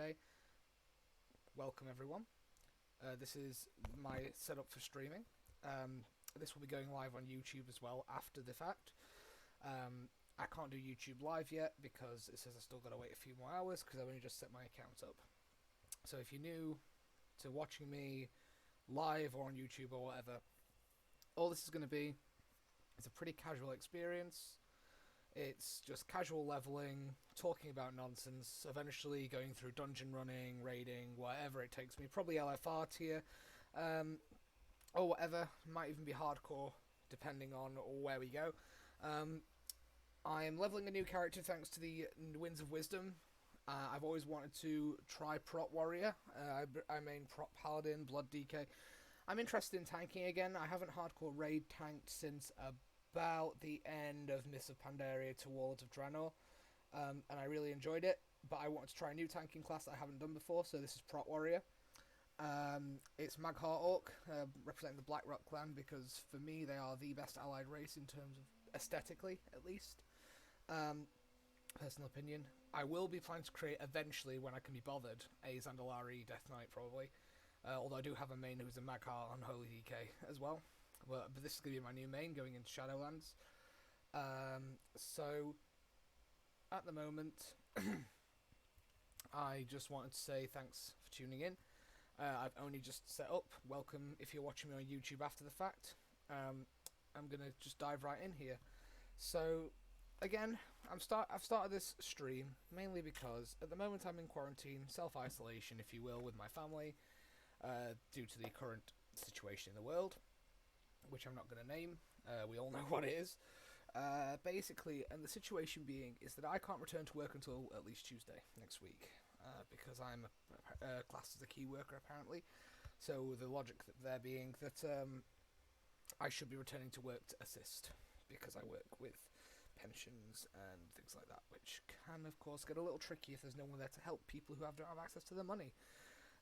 today. Welcome everyone. This is my setup for streaming. This will be going live on YouTube as well after the fact. I can't do YouTube live yet because it says I still got to wait a few more hours because I've only just set my account up. So if you're new to watching me live or on YouTube or whatever, all this is going to be is a pretty casual experience. It's just casual leveling, talking about nonsense, eventually going through dungeon running, raiding, whatever it takes me. Probably LFR tier, or whatever. Might even be hardcore, depending on where we go. I am leveling a new character thanks to the Winds of Wisdom. I've always wanted to try Prot Warrior. I main Prot Paladin, Blood DK. I'm interested in tanking again. I haven't hardcore raid tanked since about the end of Mists of Pandaria to Warlords of Draenor, and I really enjoyed it, but I wanted to try a new tanking class that I haven't done before, so this is Prot Warrior. It's Magheart Orc, representing the Blackrock clan, because for me they are the best allied race in terms of aesthetically, at least. Personal opinion. I will be planning to create eventually, when I can be bothered, a Zandalari Death Knight probably, although I do have a main who's a Magheart Unholy DK as well. But this is going to be my new main going into Shadowlands. So, at the moment, I just wanted to say thanks for tuning in. I've only just set up. Welcome if you're watching me on YouTube after the fact. I'm going to just dive right in here. So, again, I've started this stream mainly because at the moment I'm in quarantine, self-isolation if you will, with my family, due to the current situation in the world, which I'm not going to name. We all know what it is. Basically, and the situation being is that I can't return to work until at least Tuesday next week, because I'm classed as a key worker apparently. So the logic there being that I should be returning to work to assist, because I work with pensions and things like that, which can of course get a little tricky if there's no one there to help people who don't have access to the money.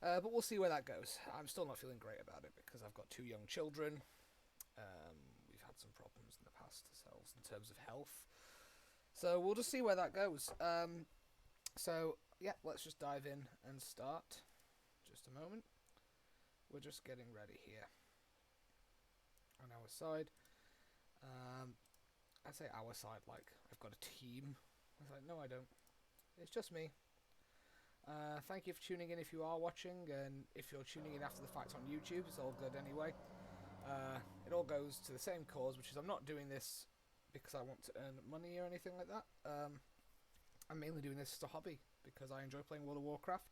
But we'll see where that goes. I'm still not feeling great about it because I've got 2 young children. We've had some problems in the past ourselves in terms of health. So we'll just see where that goes. So, yeah, let's just dive in and start. Just a moment. We're just getting ready here. On our side. I say our side like I've got a team. I was like, no I don't. It's just me. Thank you for tuning in if you are watching, and if you're tuning in after the fact on YouTube, it's all good anyway. It all goes to the same cause, which is I'm not doing this because I want to earn money or anything like that. I'm mainly doing this as a hobby because I enjoy playing World of Warcraft.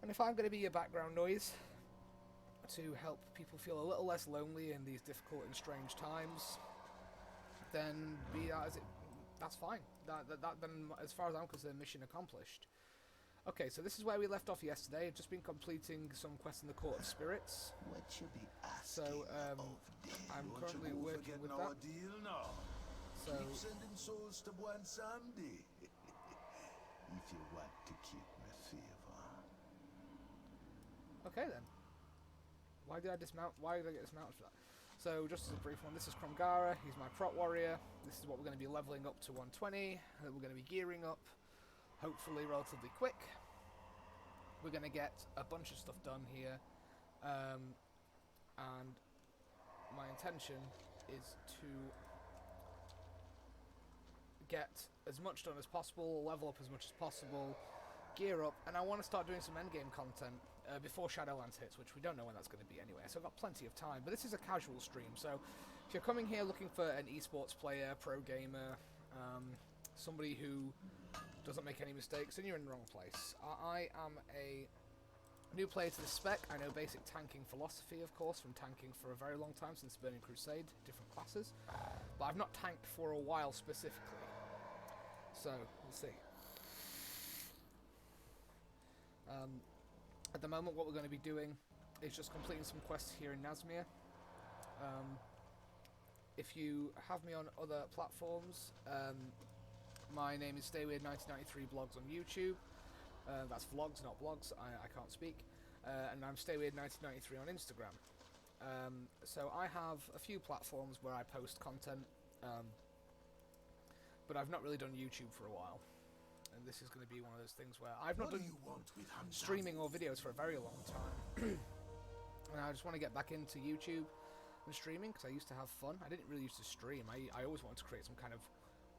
And if I'm going to be a background noise to help people feel a little less lonely in these difficult and strange times, then be that as it, that's fine. That then, as far as I'm concerned, mission accomplished. Okay, so this is where we left off yesterday. I've just been completing some quests in the Court of Spirits. What you be asking So, I'm currently working with that. Deal now. So, keep sending souls to one someday. If you want to keep me favor. okay then. Why did I dismount? Why did I get dismounted for that? So, just as a brief one, this is Kromgara. He's my Prot Warrior. This is what we're going to be leveling up to 120. We're going to be gearing up, hopefully relatively quick. We're going to get a bunch of stuff done here, and my intention is to get as much done as possible, level up as much as possible, gear up, and I want to start doing some endgame content before Shadowlands hits, which we don't know when that's going to be anyway, so I've got plenty of time. But this is a casual stream, so if you're coming here looking for an esports player, pro gamer, somebody who doesn't make any mistakes, then you're in the wrong place. I am a new player to the spec. I know basic tanking philosophy, of course, from tanking for a very long time since Burning Crusade, different classes, but I've not tanked for a while specifically. So, we'll see. At the moment, what we're going to be doing is just completing some quests here in Nazmir. If you have me on other platforms, my name is StayWeird1993 blogs on YouTube. That's vlogs, not blogs. I can't speak. And I'm StayWeird1993 on Instagram. So I have a few platforms where I post content, but I've not really done YouTube for a while. and this is going to be one of those things where I've not What do done you want with Hamzani? streaming or videos for a very long time. And I just want to get back into YouTube and streaming because I used to have fun. I didn't really used to stream. I always wanted to create some kind of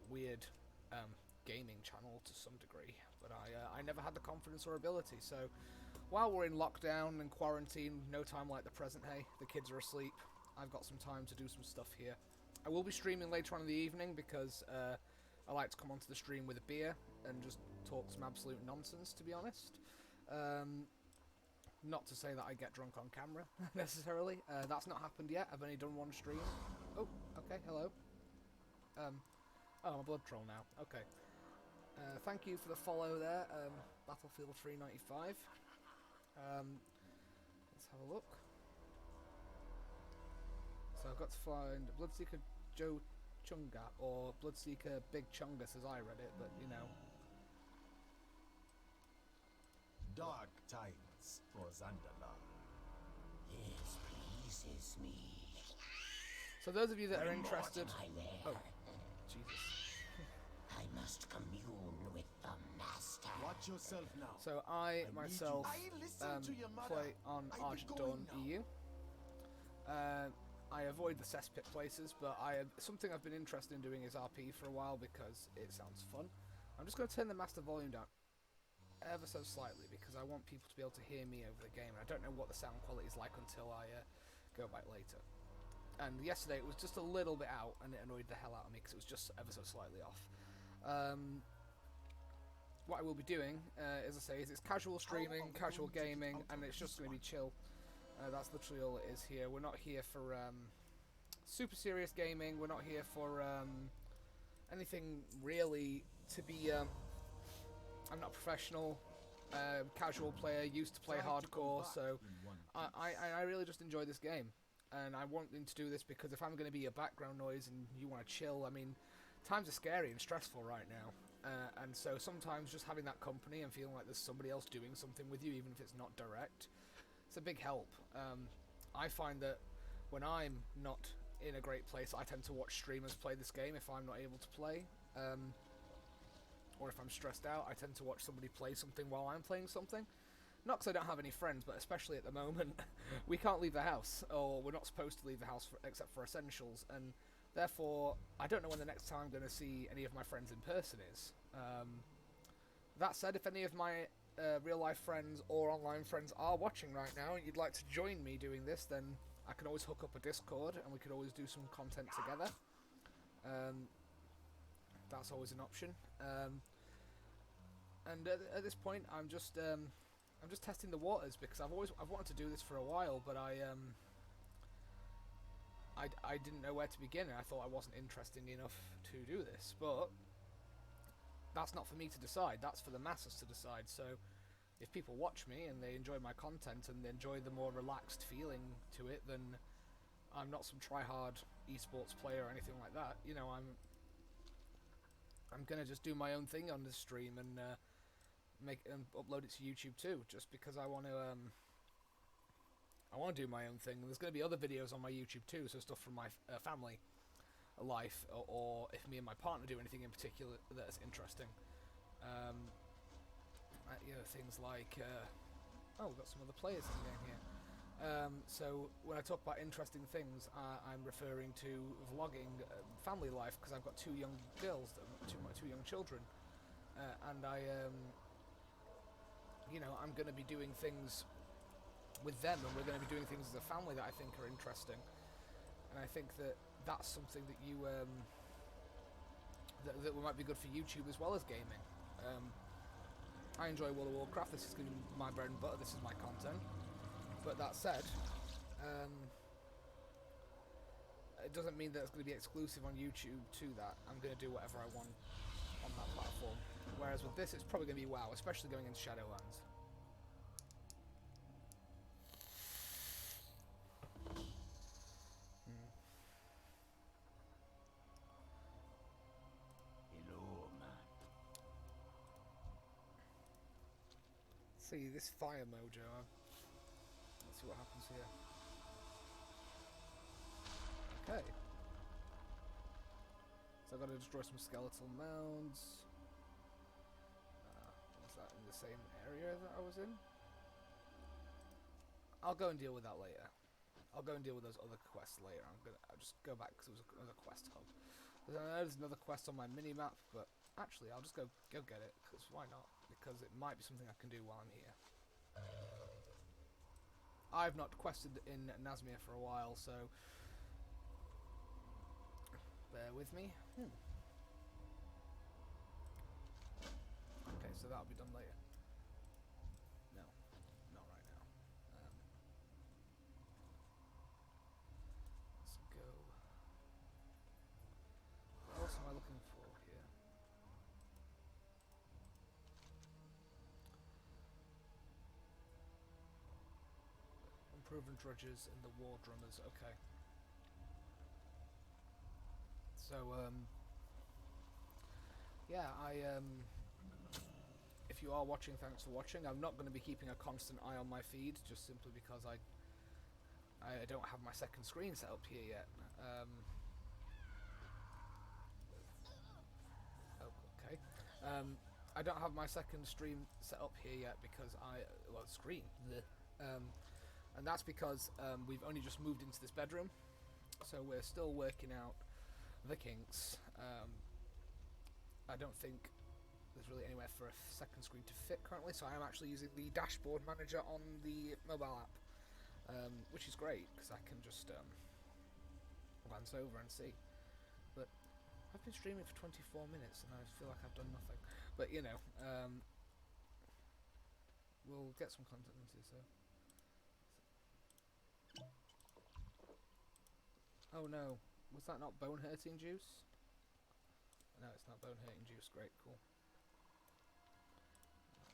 weird gaming channel to some degree, but I never had the confidence or ability. So while we're in lockdown and quarantine, no time like the present, hey, the kids are asleep, I've got some time to do some stuff here. I will be streaming later on in the evening because I like to come onto the stream with a beer and just talk some absolute nonsense, to be honest. Not to say that I get drunk on camera, necessarily. That's not happened yet. I've only done one stream. Oh, okay, hello. Oh, I'm a blood troll now. Okay. Thank you for the follow there, Battlefield 395. Let's have a look. So I've got to find Bloodseeker Joe Chunga, or Bloodseeker Big Chungus as I read it, but you know. Dark times for Zandala. This pleases me. So those of you that are When more interested... am I there? Oh, Jesus. I must commune with the master. Watch yourself now. So I need myself you. I listen to your mother. play on I be Argent going Dawn now. EU. I avoid the cesspit places, but something I've been interested in doing is RP for a while because it sounds fun. I'm just going to turn the master volume down ever so slightly because I want people to be able to hear me over the game, and I don't know what the sound quality is like until I go back later. And yesterday it was just a little bit out, and it annoyed the hell out of me because it was just ever so slightly off. What I will be doing, as I say, is it's casual streaming, casual gaming, and it's just going to be chill. That's literally all it is here. We're not here for super serious gaming. We're not here for anything really to be... I'm not a professional, casual player, used to play hardcore, so I really just enjoy this game. And I want them to do this because if I'm going to be a background noise and you want to chill, I mean, times are scary and stressful right now. And so sometimes just having that company and feeling like there's somebody else doing something with you, even if it's not direct, it's a big help. I find that when I'm not in a great place, I tend to watch streamers play this game if I'm not able to play. Or if I'm stressed out, I tend to watch somebody play something while I'm playing something. Not because I don't have any friends, but especially at the moment, we can't leave the house, or we're not supposed to leave the house except for essentials, and therefore, I don't know when the next time I'm going to see any of my friends in person is. That said, if any of my real-life friends or online friends are watching right now, and you'd like to join me doing this, then I can always hook up a Discord, and we could always do some content together. That's always an option. And at this point, I'm just testing the waters because I've wanted to do this for a while, but I didn't know where to begin, and I thought I wasn't interesting enough to do this. But that's not for me to decide. That's for the masses to decide. So if people watch me and they enjoy my content and they enjoy the more relaxed feeling to it, then I'm not some try-hard esports player or anything like that. You know, I'm gonna just do my own thing on this stream and make and upload it to YouTube too, just because I want to do my own thing. There's going to be other videos on my YouTube too, so stuff from my family life, or if me and my partner do anything in particular that's interesting. You know, things like oh, we've got some other players in the game here. So when I talk about interesting things, I'm referring to vlogging family life, because I've got two young girls, two young children, and you know, I'm going to be doing things with them, and we're going to be doing things as a family that I think are interesting, and I think that that's something that you that might be good for YouTube as well as gaming. I enjoy World of Warcraft. This is going to be my bread and butter. This is my content. But that said, it doesn't mean that it's going to be exclusive on YouTube to that. I'm going to do whatever I want on that platform. Whereas with this, it's probably going to be WoW, especially going into Shadowlands. Hello, man. See, this fire mojo. Let's see what happens here. Okay. So I've got to destroy some skeletal mounds. same area that I was in. I'll go and deal with that later. I'll go and deal with those other quests later. I'll just go back because it was another quest hub. There's another quest on my mini map, but actually I'll just go get it because why not? Because it might be something I can do while I'm here. I've not quested in Nazmir for a while, so bear with me. Okay, so that'll be done later. No, not right now. Let's go. What else am I looking for here? Unproven drudges in the war drummers. Okay. So, yeah, if you are watching, thanks for watching. I'm not going to be keeping a constant eye on my feed, just simply because I don't have my second screen set up here yet. Okay. I don't have my second stream set up here yet because and that's because we've only just moved into this bedroom, so we're still working out the kinks. I don't think there's really anywhere for a second screen to fit currently, so I am actually using the dashboard manager on the mobile app, which is great because I can just glance over and see. But I've been streaming for 24 minutes and I feel like I've done nothing. But you know, we'll get some content into so. Oh no, was that not bone hurting juice? No, it's not bone hurting juice. Great, cool.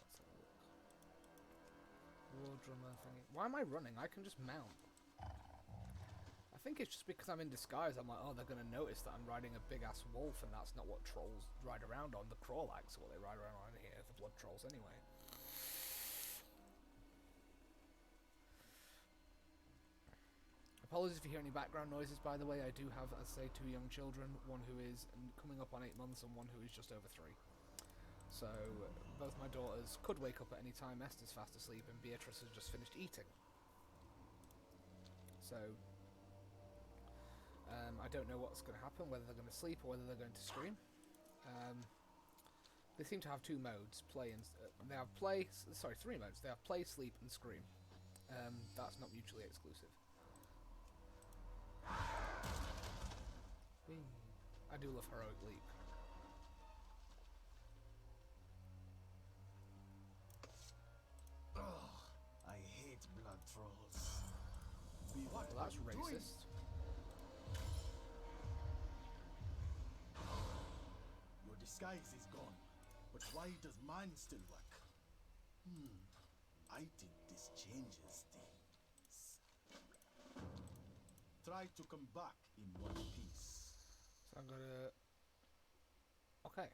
Let's have a look. War drummer thingy. Why am I running? I can just mount. I think it's just because I'm in disguise. I'm like, oh, they're gonna notice that I'm riding a big ass wolf, and that's not what trolls ride around on. The Crawlags are what they ride around on here. The blood trolls, anyway. Apologies if you hear any background noises, by the way. I do have, as I say, 2 young children, one who is coming up on 8 months and one who is just over 3. So, both my daughters could wake up at any time. Esther's fast asleep and Beatrice has just finished eating. So, I don't know what's going to happen, whether they're going to sleep or whether they're going to scream. They seem to have 2 modes, play and... they have play... Sorry, 3 modes. They have play, sleep and scream. That's not mutually exclusive. I do love Heroic Leap. Ugh, I hate blood trolls. What Well, that's are you doing? racist. Your disguise is gone, but why does mine still work? I think this changes things. Try to come back in one piece. So I'm gonna... Okay.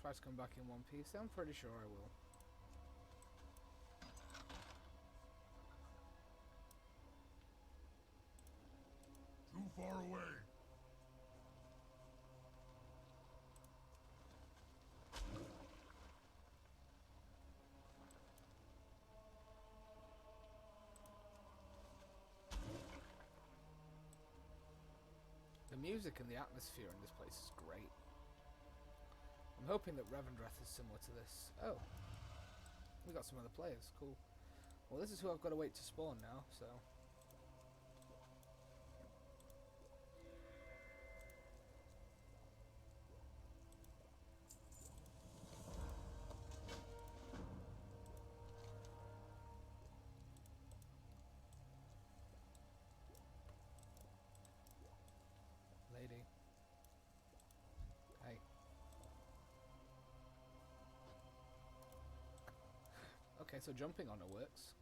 Try to come back in one piece. I'm pretty sure I will. Too far away. The music and the atmosphere in this place is great. I'm hoping that Revendreth is similar to this. Oh. We got some other players. Cool. Well, this is who I've got to wait to spawn now, so... Lady. Hey. Okay, so jumping on it works.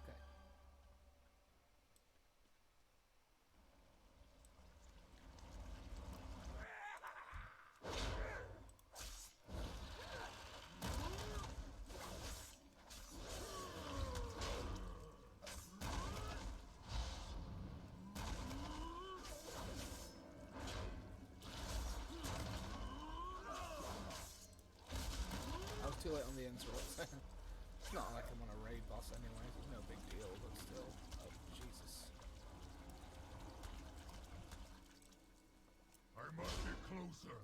Okay. it on the interrupt. It's not like I'm on a raid boss anyway, it's no big deal, but still. Oh, Jesus. I must get closer.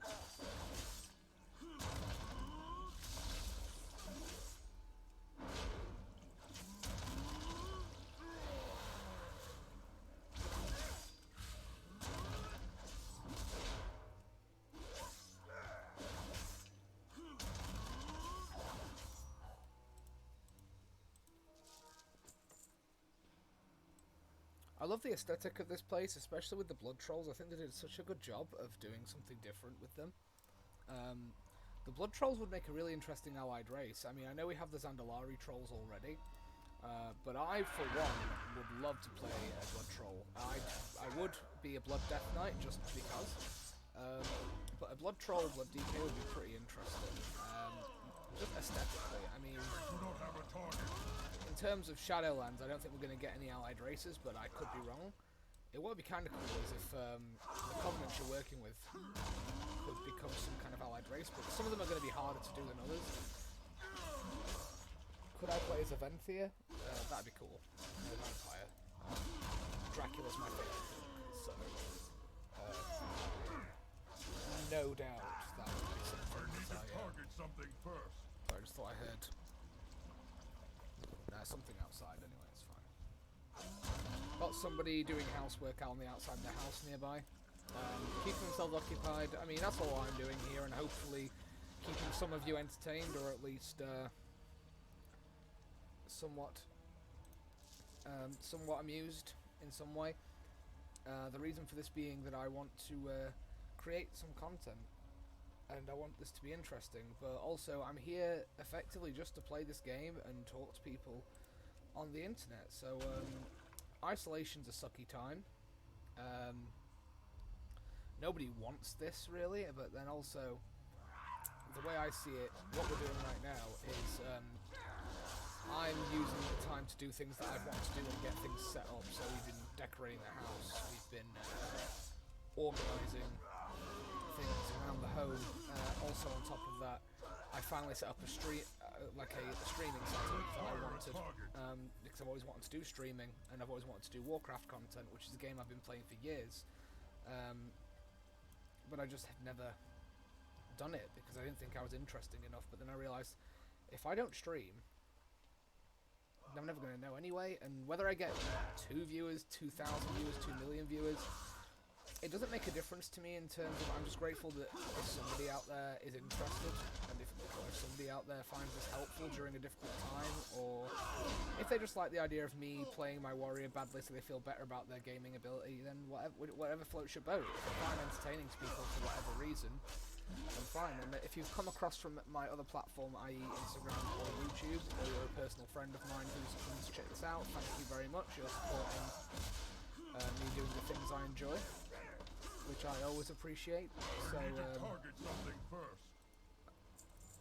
I love the aesthetic of this place, especially with the blood trolls. I think they did such a good job of doing something different with them. The blood trolls would make a really interesting allied race. I mean, I know we have the Zandalari trolls already, but I, for one, would love to play a blood troll. I would be a blood death knight just because, but a blood troll, blood DK would be pretty interesting. Just aesthetically, I mean. You don't have a target. In terms of Shadowlands, I don't think we're going to get any allied races, but I could be wrong. What would be kind of cool is if the Covenants you're working with could become some kind of allied race, but some of them are going to be harder to do than others. Could I play as a Venthia? That'd be cool. A vampire. Dracula's my favourite book, so no doubt that would be something. I need to target something first. I just thought I heard something outside. Anyway, it's fine. Got somebody doing housework out on the outside of the house nearby, keeping themselves occupied. I mean, that's all I'm doing here, and hopefully keeping some of you entertained, or at least somewhat amused in some way. The reason for this being that I want to create some content, and I want this to be interesting, but also I'm here effectively just to play this game and talk to people on the internet. So isolation's a sucky time. Nobody wants this really, but then also the way I see it, what we're doing right now is I'm using the time to do things that I want to do and get things set up. So we've been decorating the house, we've been organising things around the home. Also on top of that, I finally set up a streaming setup that I wanted, because I've always wanted to do streaming, and I've always wanted to do Warcraft content, which is a game I've been playing for years, but I just have never done it because I didn't think I was interesting enough. But then I realised if I don't stream, I'm never going to know anyway, and whether I get 2 viewers, 2,000 viewers, 2 million viewers, it doesn't make a difference to me in terms of, I'm just grateful that if somebody out there is interested, and if somebody out there finds this helpful during a difficult time, or if they just like the idea of me playing my warrior badly so they feel better about their gaming ability, then whatever floats your boat. If I find entertaining to people for whatever reason, then fine. And if you've come across from my other platform, i.e. Instagram or YouTube, or you're a personal friend of mine who's come to check this out, thank you very much. You're supporting me doing the things I enjoy, which I always appreciate. So target something first.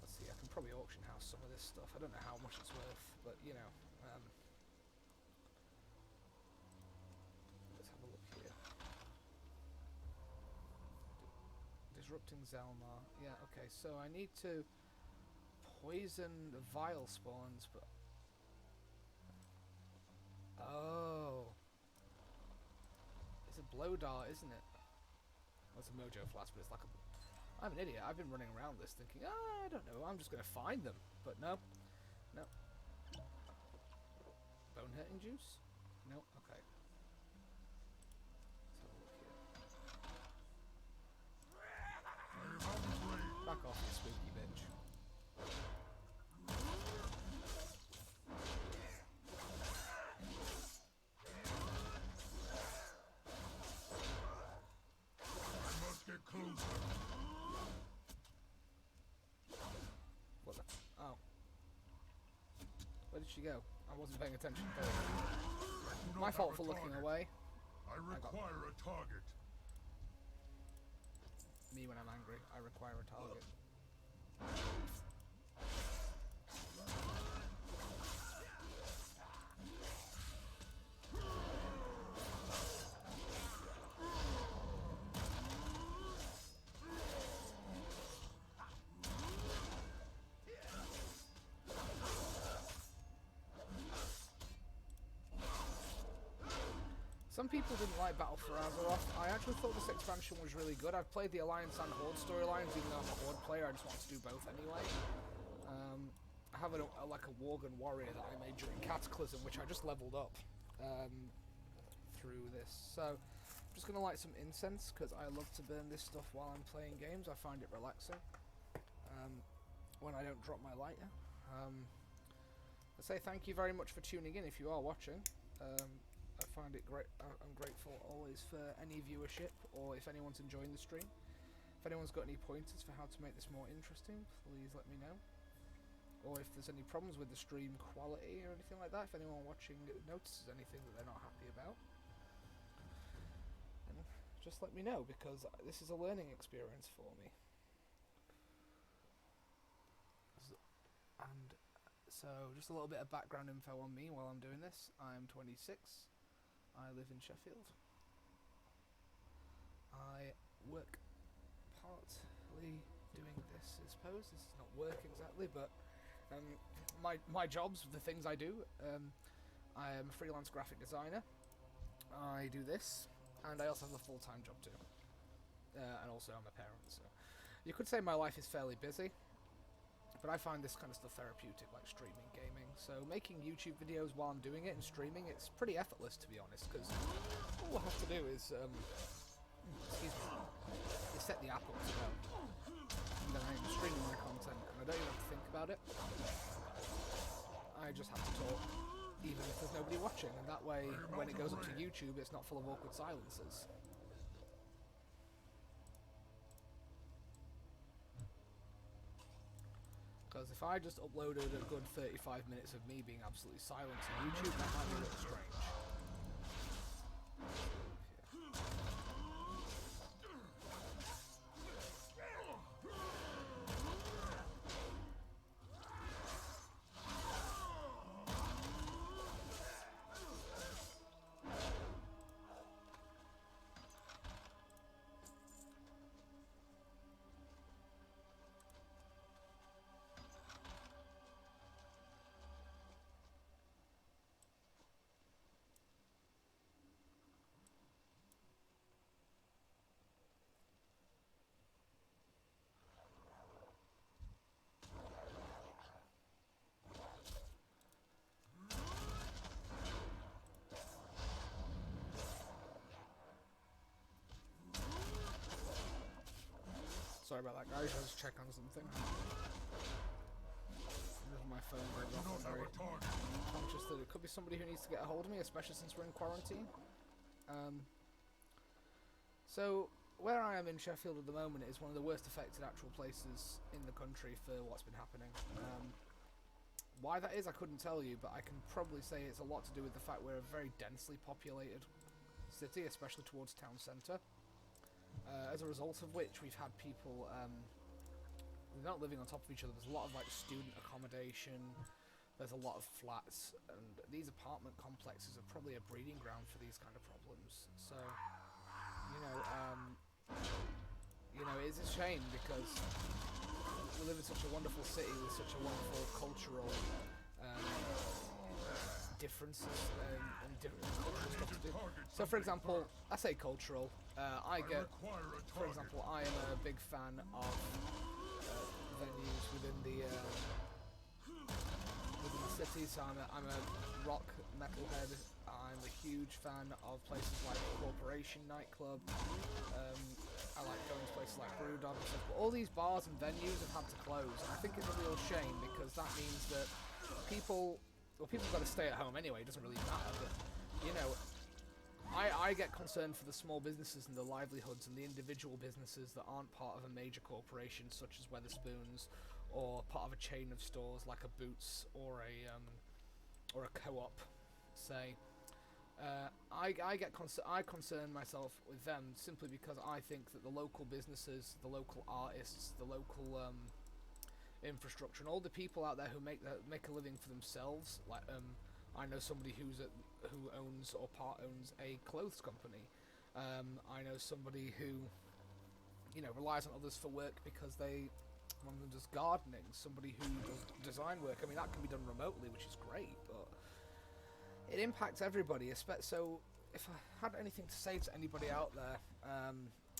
Let's see, I can probably auction house some of this stuff. I don't know how much it's worth, but you know, let's have a look here. Disrupting Zelmar. Yeah, okay, so I need to poison the vial spawns, but oh, it's a blow dart, isn't it? That's a mojo flask, but it's like a... I'm an idiot. I've been running around this thinking, I don't know, I'm just going to find them. But no. No. Bone hurting juice? No? Okay. Let's have a look here. Back off, you spooky bitch. What the? Oh. Where did she go? I wasn't paying attention. My fault for looking away. I require a target. Me when I'm angry, I require a target. Some people didn't like Battle for Azeroth. I actually thought this expansion was really good. I've played the Alliance and Horde storylines, even though I'm a Horde player. I just want to do both anyway. I have like a Worgen warrior that I made during Cataclysm, which I just leveled up through this. So I'm just going to light some incense, because I love to burn this stuff while I'm playing games. I find it relaxing when I don't drop my lighter. I say thank you very much for tuning in if you are watching. I find it great. I'm grateful always for any viewership, or if anyone's enjoying the stream. If anyone's got any pointers for how to make this more interesting, please let me know. Or if there's any problems with the stream quality or anything like that, if anyone watching notices anything that they're not happy about, then just let me know, because this is a learning experience for me. And so, just a little bit of background info on me while I'm doing this. I'm 26. I live in Sheffield. I work partly doing this, I suppose. This is not work exactly, but my jobs, the things I do. I am a freelance graphic designer. I do this, and I also have a full-time job too. And also I'm a parent, so you could say my life is fairly busy. But I find this kind of stuff therapeutic, like streaming gaming. So making YouTube videos while I'm doing it and streaming, it's pretty effortless, to be honest, because all I have to do is, excuse me, is set the app up to go. And then I'm streaming my content, and I don't even have to think about it. I just have to talk, even if there's nobody watching, and that way, when it goes up to YouTube, it's not full of awkward silences. Because if I just uploaded a good 35 minutes of me being absolutely silent on YouTube, that might be a little strange. Sorry about that, guys. I was check on something. My phone goes off. I'm very conscious that it could be somebody who needs to get a hold of me, especially since we're in quarantine. So where I am in Sheffield at the moment is one of the worst affected actual places in the country for what's been happening. Why that is, I couldn't tell you, but I can probably say it's a lot to do with the fact we're a very densely populated city, especially towards town centre. As a result of which, we've had people they're not living on top of each other. There's a lot of like student accommodation. There's a lot of flats, and these apartment complexes are probably a breeding ground for these kind of problems. So, it's a shame because we live in such a wonderful city with such a wonderful cultural differences and different cultural stuff to do. So, for example, I say cultural. I am a big fan of venues within the city. So I'm a rock metalhead. I'm a huge fan of places like Corporation nightclub. I like going to places like Brewdog and stuff. But all these bars and venues have had to close. And I think it's a real shame because that means that people got to stay at home anyway. It doesn't really matter. But I get concerned for the small businesses and the livelihoods and the individual businesses that aren't part of a major corporation such as Wetherspoons, or part of a chain of stores like a Boots or a Co-op, say. I concern myself with them simply because I think that the local businesses, the local artists, the local infrastructure, and all the people out there who make a living for themselves, like I know somebody who owns or part owns a clothes company. I know somebody who relies on others for work because one of them does gardening. Somebody who does design work. I mean, that can be done remotely, which is great, but it impacts everybody. So if I had anything to say to anybody out there,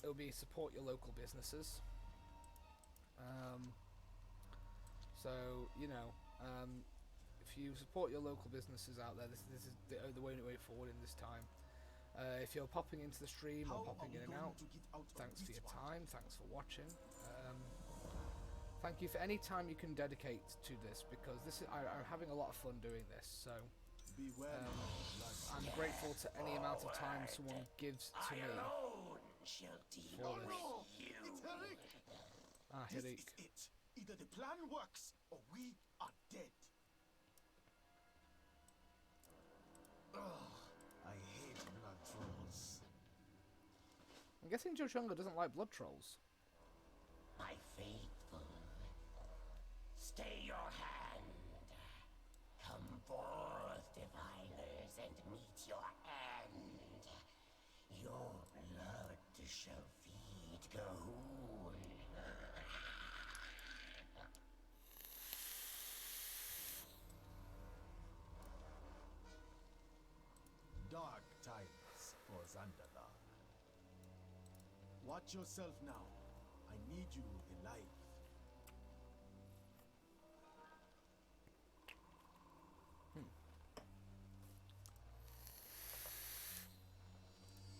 it would be support your local businesses. So you know, if you support your local businesses out there, this is the way forward in this time. If you're popping into the stream or popping in and out, thanks for your time, thanks for watching. Thank you for any time you can dedicate to this, because I'm having a lot of fun doing this. So I'm grateful to any amount of time someone gives to me for this. Ah, headache. This is it. Either the plan works or we are dead. Ugh, I hate blood trolls. I'm guessing Joe Chunga doesn't like blood trolls. My faithful, stay your hand. Come forth, diviners, and meet your end. Your blood shall feed Gahoon. Dark times for Zandala. Watch yourself now. I need you alive.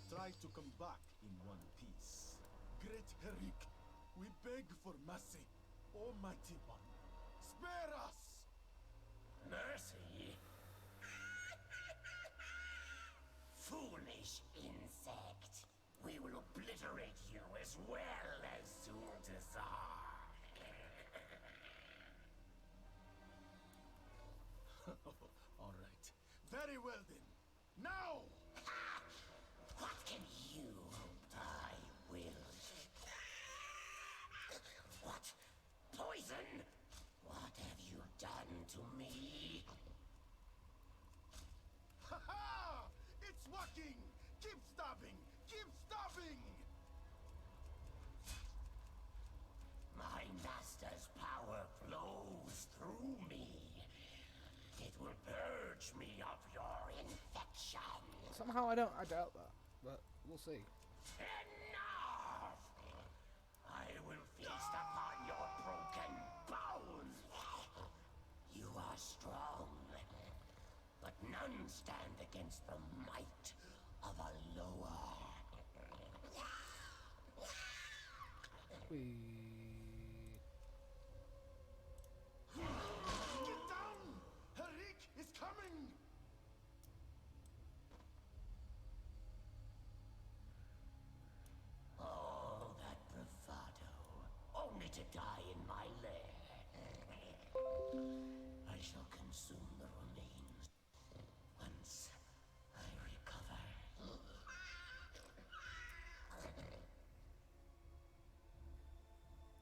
Try to come back in one piece. Great Herrick, we beg for mercy. Almighty One, spare us! Mercy? Foolish insect. We will obliterate you as well as Zuldazar. All right. Very well then. Now! What can you I will? What? Poison? What have you done to me? Ha ha! It's working! Keep stabbing! Keep stabbing! My master's power flows through me. It will purge me of your infection. Somehow I doubt that, but we'll see. Enough! I will feast upon your broken bones. You are strong, but none stand against the might of a lower. Get down! Herrick is coming! All that bravado, only to die in my lair. I shall consume the remains once I recover.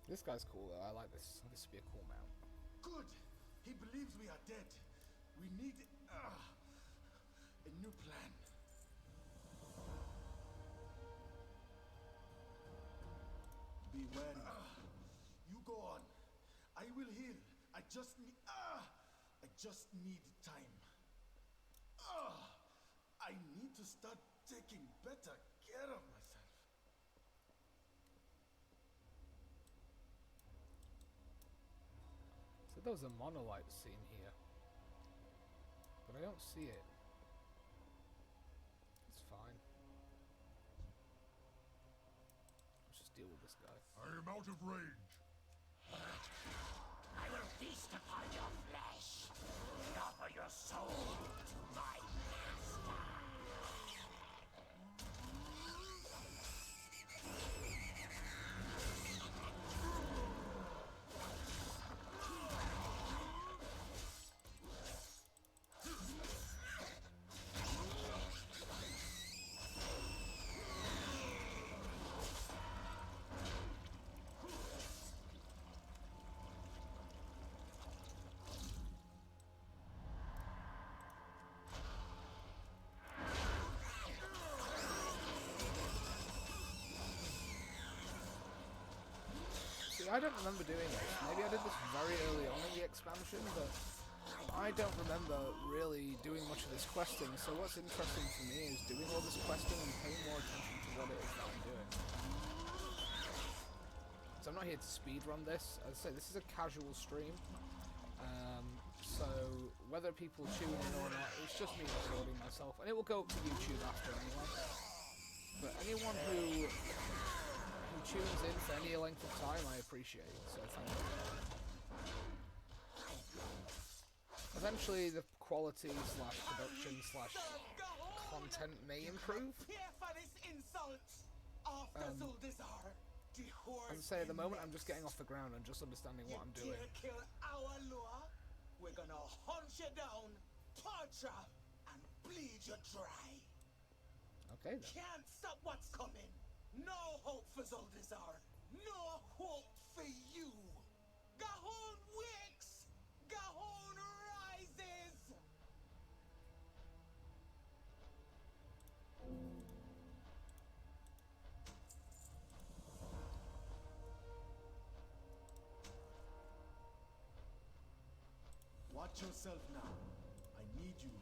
This guy's cool though. I like this. This would be a cool mount. Good! He believes we are dead. We need a new plan. Be wary. You go on. I will heal. I just need time. I need to start taking better care of myself. So there was a monolith scene here, but I don't see it. It's fine. Let's just deal with this guy. I am out of range. I will feast upon your flesh and offer your soul to my master. See, I don't remember doing this. Maybe I did this very early on in the expansion, but I don't remember really doing much of this questing, so what's interesting for me is doing all this questing and paying more attention to what it is that I'm doing. So I'm not here to speedrun this. As I say, this is a casual stream. So whether people tune in or not, it's just me recording myself, and it will go up to YouTube after anyway. But anyone who tunes in for any length of time, I appreciate. So thank you. Eventually, the quality slash production slash content may improve. As I say, at the moment, I'm just getting off the ground and just understanding what I'm doing. We're gonna hunt you down, punch you, and bleed you dry. Okay then. Can't stop what's coming. No hope for Zuldazar. No hope for you. Gahon wakes. Gahon rises. Watch yourself now. I need you alive.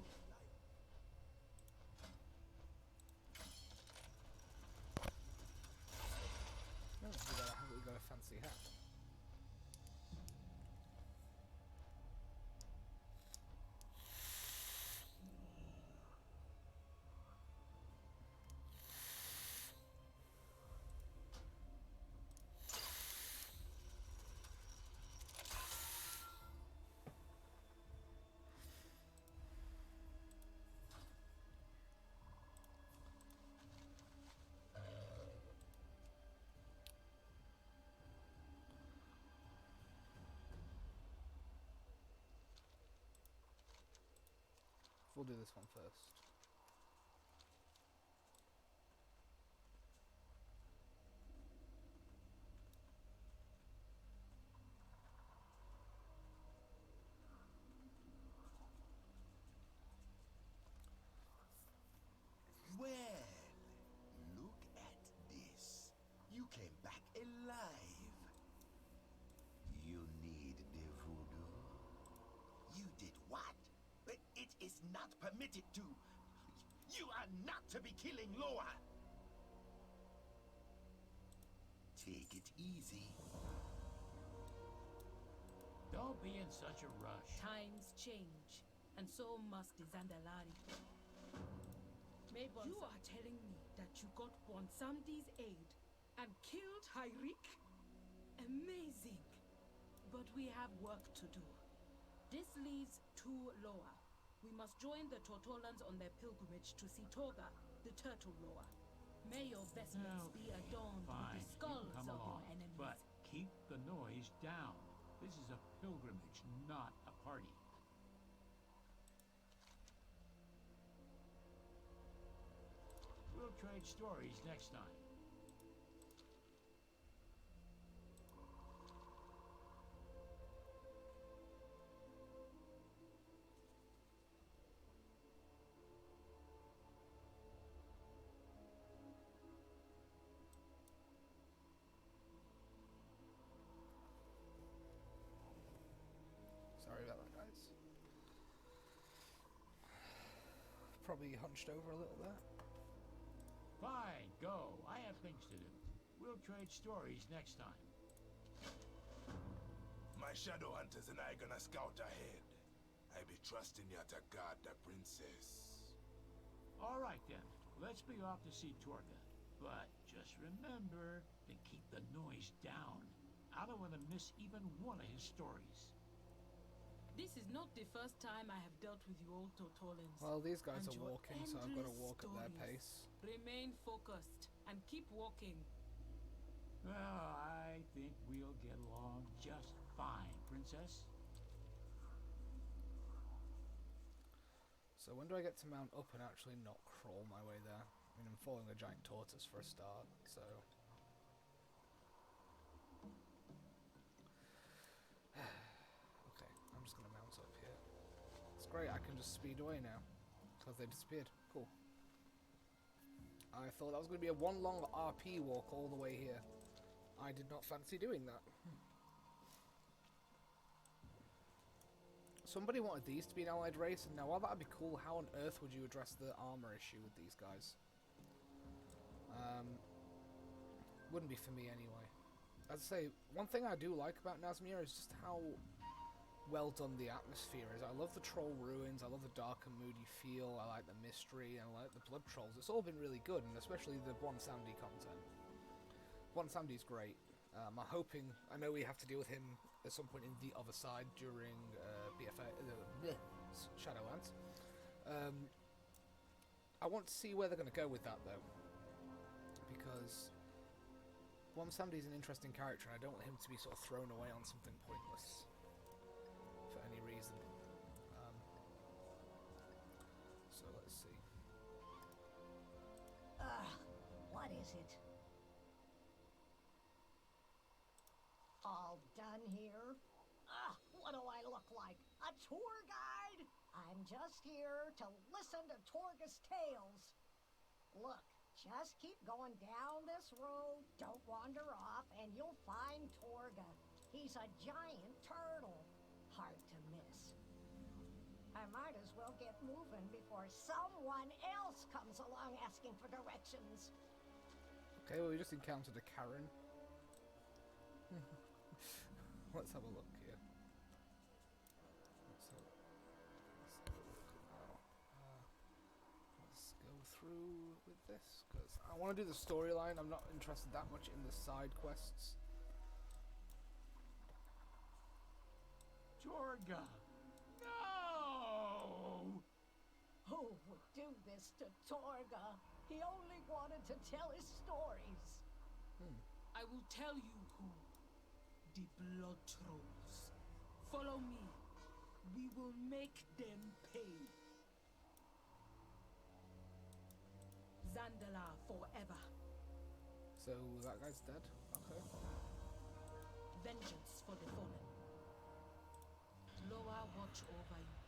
No, we got a fancy hat. We'll do this one first. Well, look at this. You came back alive. You need the voodoo. You did what? But it is not permitted to. You are not to be killing Loa. Take it easy. Don't be in such a rush. Times change, and so must the Zandalari. You are telling me that you got Bwansamdi's aid and killed Hyrik? Amazing. But we have work to do. This leads to Loa. We must join the Tortolans on their pilgrimage to see Toga, the turtle Loa. May your vestments be adorned with the skulls of your enemies. But keep the noise down. This is a pilgrimage, not a party. We'll trade stories next time. Sorry about that, guys. Probably hunched over a little there. Fine, go. I have things to do. We'll trade stories next time. My shadow hunters and I gonna scout ahead. I be trusting you to guard the princess. All right then. Let's be off to see Torga. But just remember to keep the noise down. I don't want to miss even one of his stories. This is not the first time I have dealt with you old Tortolans. Well, these guys And are your walking, so I've got to endless walk at their stories. pace. Remain focused and keep walking. Well, I think we'll get along just fine, Princess. So when do I get to mount up and actually not crawl my way there? I mean, I'm following a giant tortoise for a start, so... Okay, I'm just gonna mount up here. It's great, I can just speed away now. Because they disappeared. Cool. I thought that was going to be a one long RP walk all the way here. I did not fancy doing that. somebody wanted these to be an allied race, and now while that'd be cool, how on earth would you address the armor issue with these guys? Wouldn't be for me anyway. As I say, one thing I do like about Nazmir is just how well done the atmosphere is. I love the troll ruins, I love the dark and moody feel, I like the mystery, and I like the blood trolls. It's all been really good, and especially the One Sandy content. One Sandy's great. I'm hoping, I know we have to deal with him at some point in the other side during Shadowlands. I want to see where they're going to go with that though, because One Sandy's an interesting character, and I don't want him to be sort of thrown away on something pointless for any reason. So let's see. What is it? All done here? What do I look like? A tour guide? I'm just here to listen to Torga's tales. Look, just keep going down this road, don't wander off, and you'll find Torga. He's a giant turtle. Hard to miss. I might as well get moving before someone else comes along asking for directions. Okay, well we just encountered a Karen. Let's have a look here. Let's have a look now. Let's go through with this, because I want to do the storyline. I'm not interested that much in the side quests. Torga! No! Who would do this to Torga? He only wanted to tell his stories. I will tell you who. The blood trolls. Follow me. We will make them pay. Zandala forever. So that guy's dead? Okay. Vengeance for the fallen. Loa watch over you.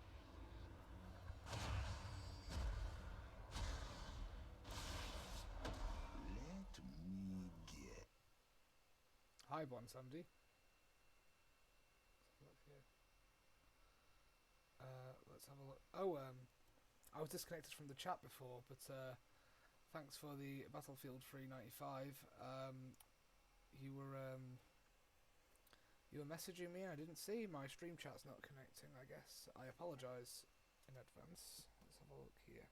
Let me get. Hi, Bon Sandy. Let's have a look. Oh, I was disconnected from the chat before, but thanks for the Battlefield 395. You were messaging me. I didn't see my stream chat's not connecting. I guess I apologise in advance. Let's have a look here.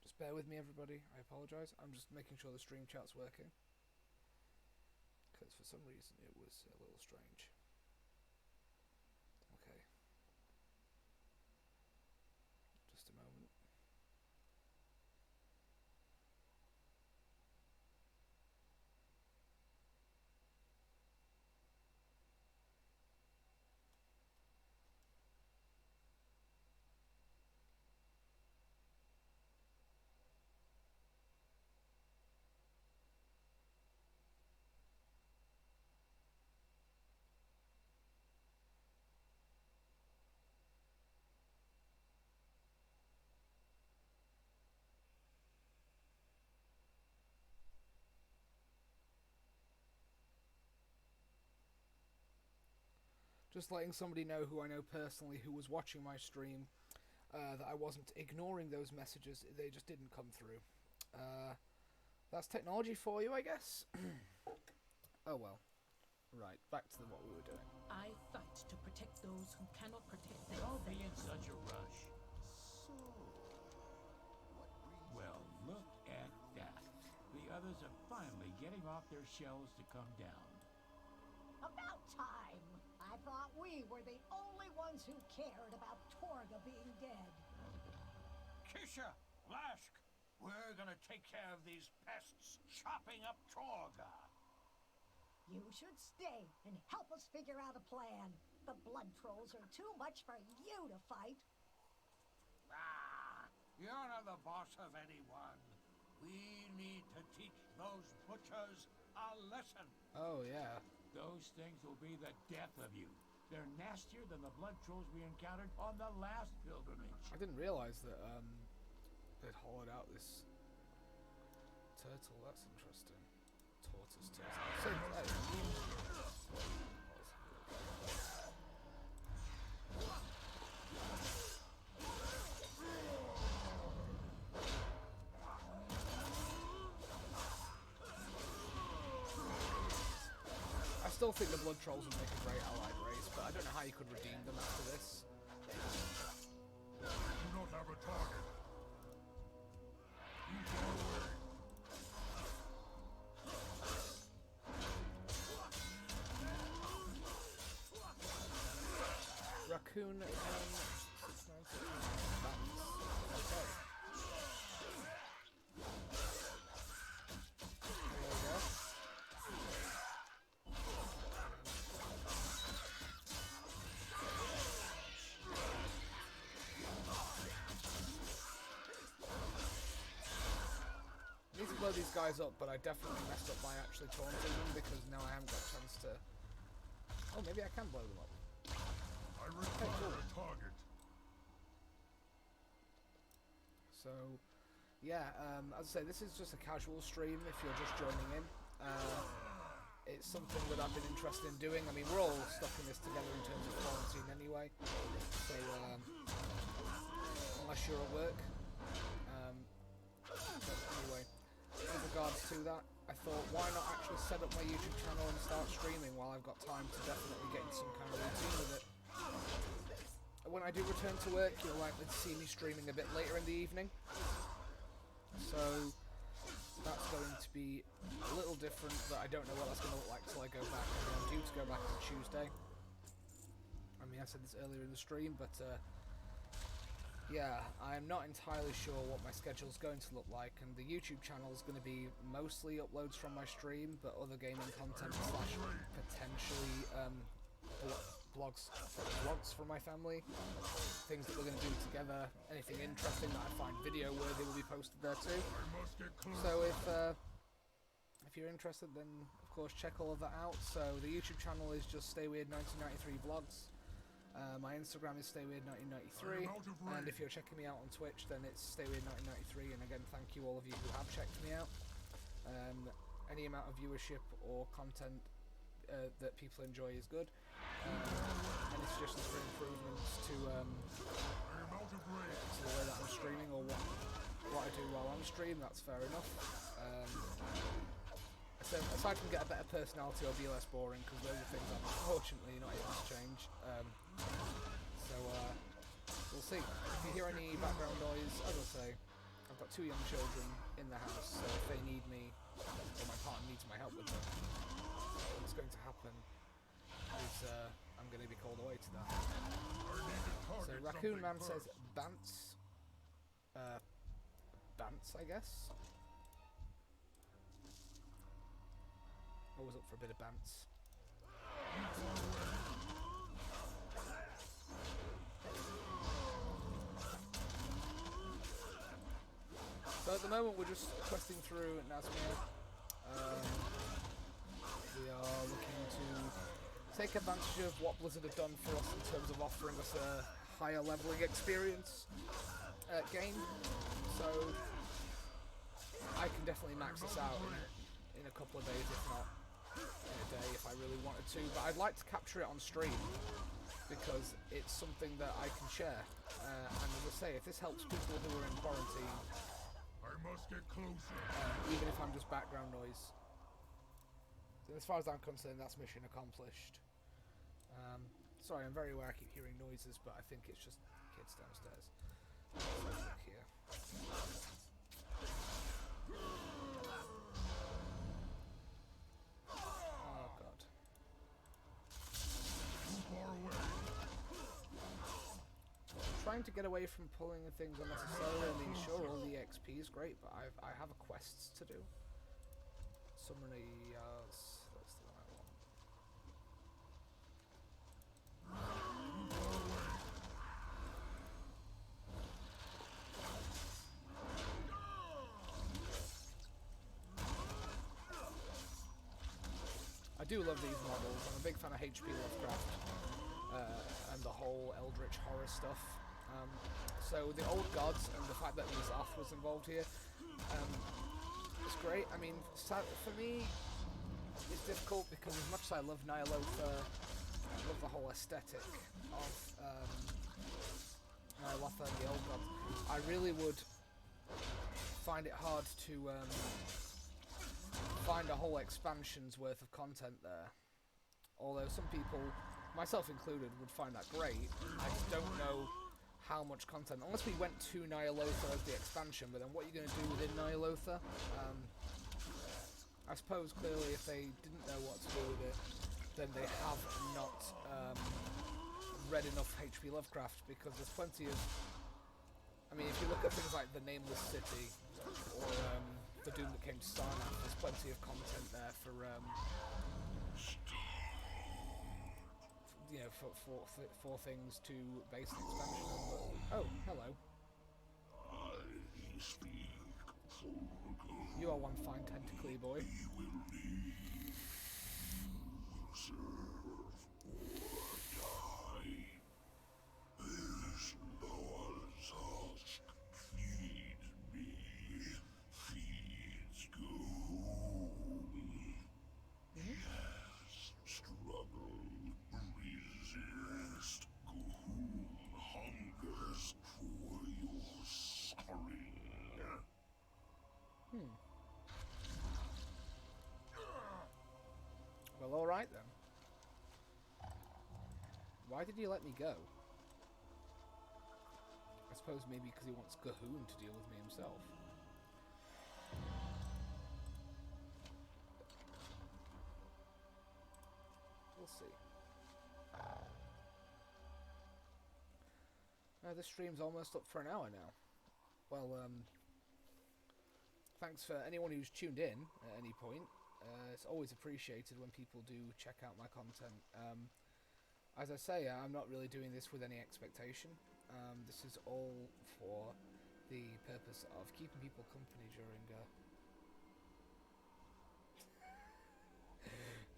Just bear with me, everybody. I apologise. I'm just making sure the stream chat's working, because for some reason it was a little strange. Okay. Just a moment. Just letting somebody know who I know personally who was watching my stream that I wasn't ignoring those messages, they just didn't come through. That's technology for you, I guess. Oh well. Right, back to what we were doing. I fight to protect those who cannot protect Don't be in themselves. such a rush. So, what brings Well, look at that. The others are finally getting off their shells to come down. About time. I thought we were the only ones who cared about Torga being dead. Kisha! Lask! We're gonna take care of these pests chopping up Torga! You should stay and help us figure out a plan. The blood trolls are too much for you to fight. Ah! You're not the boss of anyone. We need to teach those butchers a lesson. Oh yeah. Those things will be the death of you. They're nastier than the blood trolls we encountered on the last pilgrimage. I didn't realise that they'd hollowed out this turtle. That's interesting. Tortoise turtle. Same place. still think the Blood Trolls would make a great allied race, but I don't know how you could redeem them after this. Do not have a target. You far away. Raccoon and 696. Okay. There we go. I need to blow these guys up, but I definitely messed up by actually taunting them because now I haven't got a chance to... Oh, maybe I can blow them up. I require a target. So, yeah, as I say, this is just a casual stream if you're just joining in. It's something that I've been interested in doing. I mean, we're all stuck in this together in terms of quarantine anyway. So, unless you're at work. But anyway, with regards to that, I thought, why not actually set up my YouTube channel and start streaming while I've got time to definitely get into some kind of routine with it. When I do return to work, you're likely to see me streaming a bit later in the evening. So that's going to be a little different, but I don't know what that's going to look like till I go back. I mean, I'm due to go back on Tuesday. I mean, I said this earlier in the stream, but yeah, I'm not entirely sure what my schedule is going to look like, and the YouTube channel is going to be mostly uploads from my stream, but other gaming content slash potentially vlogs from my family, things that we're going to do together, anything interesting that I find video worthy will be posted there too. So if you're interested, then of course check all of that out. So the YouTube channel is just Stay Weird 1993 vlogs. My Instagram is Stay Weird 1993, and if you're checking me out on Twitch, then it's Stay Weird 1993. And again, thank you all of you who have checked me out. Any amount of viewership or content that people enjoy is good. Any suggestions for improvements to the way that I'm streaming or what I do while on stream, that's fair enough. So aside from get a better personality or be less boring, because those are things I'm unfortunately not able to change. So we'll see. If you hear any background noise, as I say, I've got 2 young children in the house, so if they need me, or my partner needs my help with them, what's going to happen is I'm going to be called away to that. So Raccoon Man says Bants. Bants, I guess. Always up for a bit of Bants. So at the moment we're just questing through Nazmir. We are looking to take advantage of what Blizzard have done for us in terms of offering us a higher leveling experience game. So I can definitely max this out in a couple of days, if not in a day, if I really wanted to. But I'd like to capture it on stream because it's something that I can share. And as I say, if this helps people who are in quarantine, I must get closer. even if I'm just background noise. So as far as I'm concerned, that's mission accomplished. Sorry, I'm very aware I keep hearing noises, but I think it's just kids downstairs. Let's have a look here. Oh god. Too far away. I'm trying to get away from pulling things unnecessarily. I mean, sure, all the XP is great, but I have quests to do. Summon a that's the one I want. I do love these models. I'm a big fan of HP Lovecraft and the whole Eldritch horror stuff. So the old gods and the fact that Mizath was involved here, it's great. I mean, for me, it's difficult because as much as I love Ny'alotha, I love the whole aesthetic of Ny'alotha and the old gods, I really would find it hard to find a whole expansion's worth of content there. Although some people, myself included, would find that great. I just don't know how much content, unless we went to Nyalotha as the expansion, but then what are you going to do within Nyalotha? I suppose clearly if they didn't know what to do with it, then they have not read enough H.P. Lovecraft, because there's plenty of... I mean, if you look at things like The Nameless City, or The Doom That Came to Sarnath, there's plenty of content there for, you know, for things to base an expansion on. But, oh, hello. I speak for You are one fine tentacly boy. he will lead, will serve, or die. This Lord's husk feeds me, feeds Goon. Yes, struggle, resist. Goon hungers for your suffering. Well, alright then. Why did he let me go? I suppose maybe because he wants Gahoon to deal with me himself. We'll see. This stream's almost up for an hour now. Well, thanks for anyone who's tuned in at any point. It's always appreciated when people do check out my content. As I say, I'm not really doing this with any expectation. This is all for the purpose of keeping people company during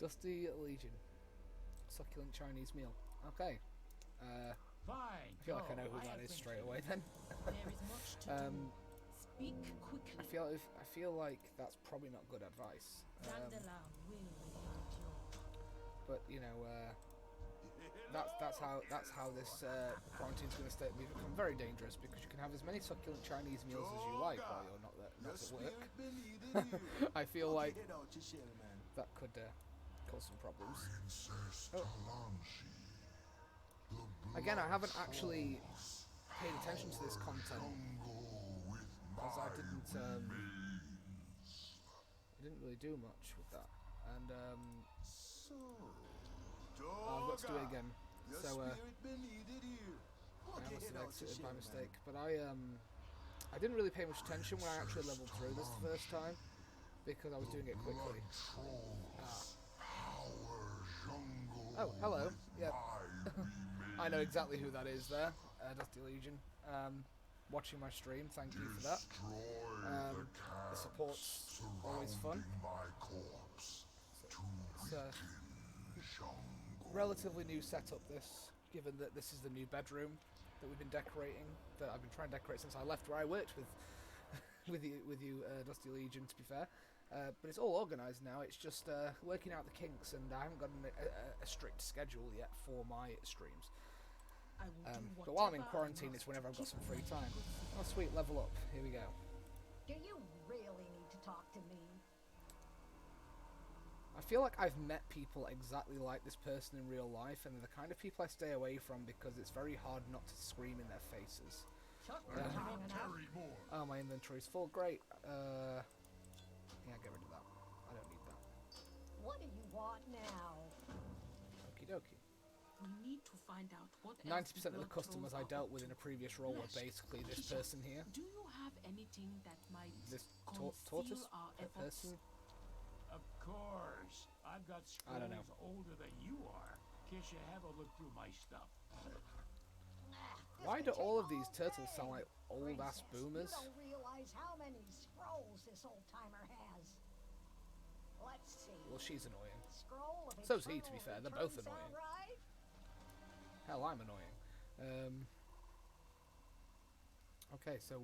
Dusty Legion. Succulent Chinese meal. Okay. Fine. I feel like I know who that is straight away then. There is much to do. Speak quickly. I feel like that's probably not good advice. Dandelion will aid you. But you know, that's how this quarantine's going to become very dangerous, because you can have as many succulent Chinese meals as you like while you're not at work. I feel like that could cause some problems. Princess Oh. Talanshi, the Again, I haven't actually paid attention to this content jungle with because I my didn't remains. really do much with that, and So, I've got to do it again. your So spirit been needed here. I Okay, must head have out to exited by share, mistake, man. but I didn't really pay much attention when I actually leveled through this the first time, because I was doing it quickly. Trolls, power jungle Oh, hello. with Yep. my remains. I know exactly who that is there, Dusty Legion. Watching my stream, thank you for that. Destroy The the support's camps always fun. surrounding my corpse to It's a weaken jungle. relatively new setup, this, given that this is the new bedroom that we've been decorating, that I've been trying to decorate since I left where I worked with with you, Dusty Legion, to be fair. But it's all organised now. It's just working out the kinks, and I haven't got a strict schedule yet for my streams. I will do But while I'm in whatever I quarantine, must it's whenever I've got to some keep free my time. good Oh, sweet, level up. Here we go. Do you really need to talk to me? I feel like I've met people exactly like this person in real life, and they're the kind of people I stay away from because it's very hard not to scream in their faces. Took Yeah. long enough. Carry more. Oh, my inventory's full. Great. Yeah, get rid of that. I don't need that. What do you want now? Okie dokie. We need to find out what 90% of the blood customers I trolls are dealt up with in to. a previous role were basically this person here. Do you have anything that might This conceal tortoise our efforts? person. Of course. I've got I don't know. scrolls older than you are. Kiss you have a look through my stuff. Why This do could all take of these all turtles day. sound like old-ass Princess, boomers? You don't realize how many scrolls this old timer has. Let's see. Well, she's annoying. Scroll of So's he, to be eternal fair. They're return both sound annoying. right? Hell, I'm annoying. Okay, so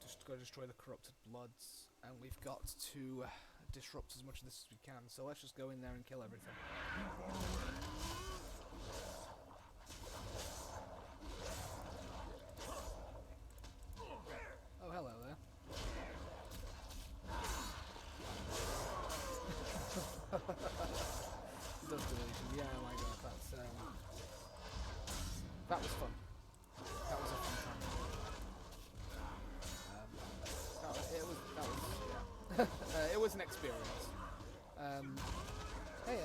just got to destroy the corrupted bloods, and we've got to disrupt as much of this as we can. So let's just go in there and kill everything. Oh, hello there. that was fun. That was a fun time. It was an experience. Hey,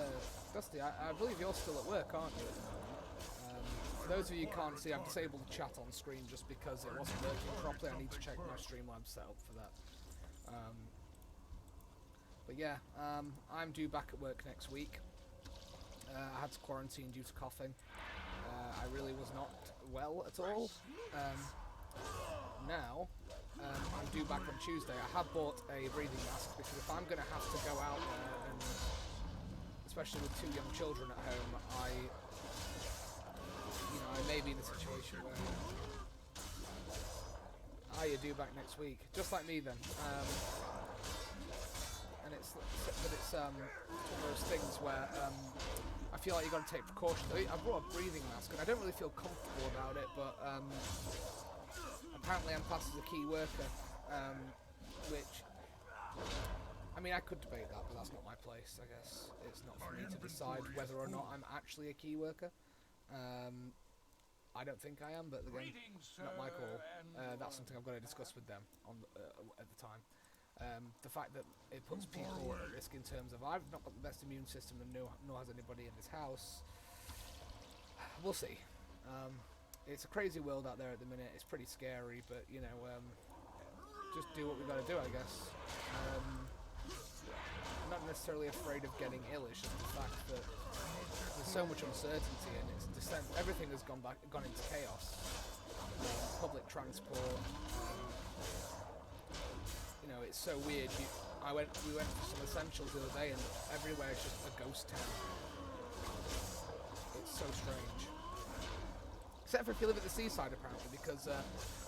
Dusty, I believe you're still at work, aren't you, at the moment? For those of you who can't see, I've disabled the chat on screen just because it wasn't working properly. I need to check my Streamlabs setup for that. But yeah, I'm due back at work next week. I had to quarantine due to coughing. I really was not well at all. Now, I'm due back on Tuesday. I have bought a breathing mask because if I'm going to have to go out there, and especially with 2 young children at home, I may be in a situation where you're due back next week, just like me then. And it's one of those things where I feel like you've got to take precautions. I brought a breathing mask and I don't really feel comfortable about it, but apparently I'm classed as a key worker, which, I mean, I could debate that, but that's not my place, I guess. It's not for me to decide whether or not I'm actually a key worker. I don't think I am, but again, not my call. That's something I've got to discuss with them at the time. The fact that it puts people at risk in terms of I've not got the best immune system and nor has anybody in this house. We'll see. It's a crazy world out there at the minute. It's pretty scary, but you know, just do what we got to do, I guess. I'm not necessarily afraid of getting ill. It's just the fact that there's so much uncertainty and it's descent. Everything has gone into chaos. Public transport. You know, it's so weird. We went for some essentials the other day, and everywhere is just a ghost town. It's so strange. Except for if you live at the seaside, apparently, because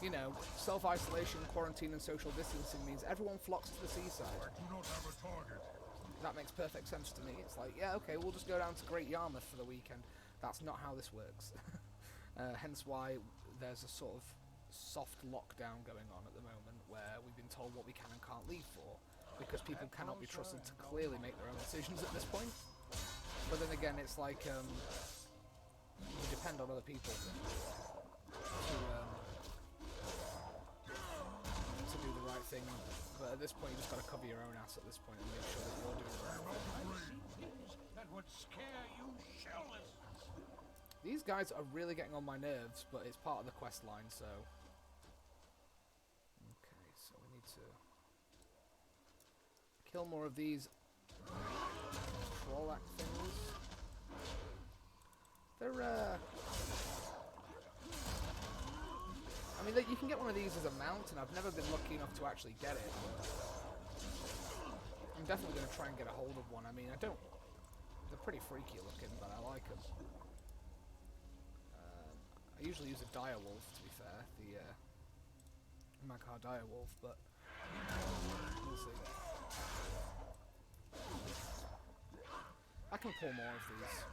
you know, self-isolation, quarantine, and social distancing means everyone flocks to the seaside. I do not have a target. That makes perfect sense to me. It's like, yeah, okay, we'll just go down to Great Yarmouth for the weekend. That's not how this works. Hence why there's a sort of soft lockdown going on at the moment where we've been told what we can and can't leave for because people cannot be trusted to clearly make their own decisions at this point. But then again, it's like we depend on other people to do the right thing. But at this point, you just got to cover your own ass at this point and make sure that you're doing the right thing. That would scare you shitless. These guys are really getting on my nerves, but it's part of the quest line, so... Okay, so we need to kill more of these Trolak things. They're, I mean, you can get one of these as a mount, and I've never been lucky enough to actually get it, but I'm definitely going to try and get a hold of one. I mean, they're pretty freaky looking, but I like them. I usually use a direwolf, to be fair, the Maghar direwolf, but we'll see. I can pull more of these.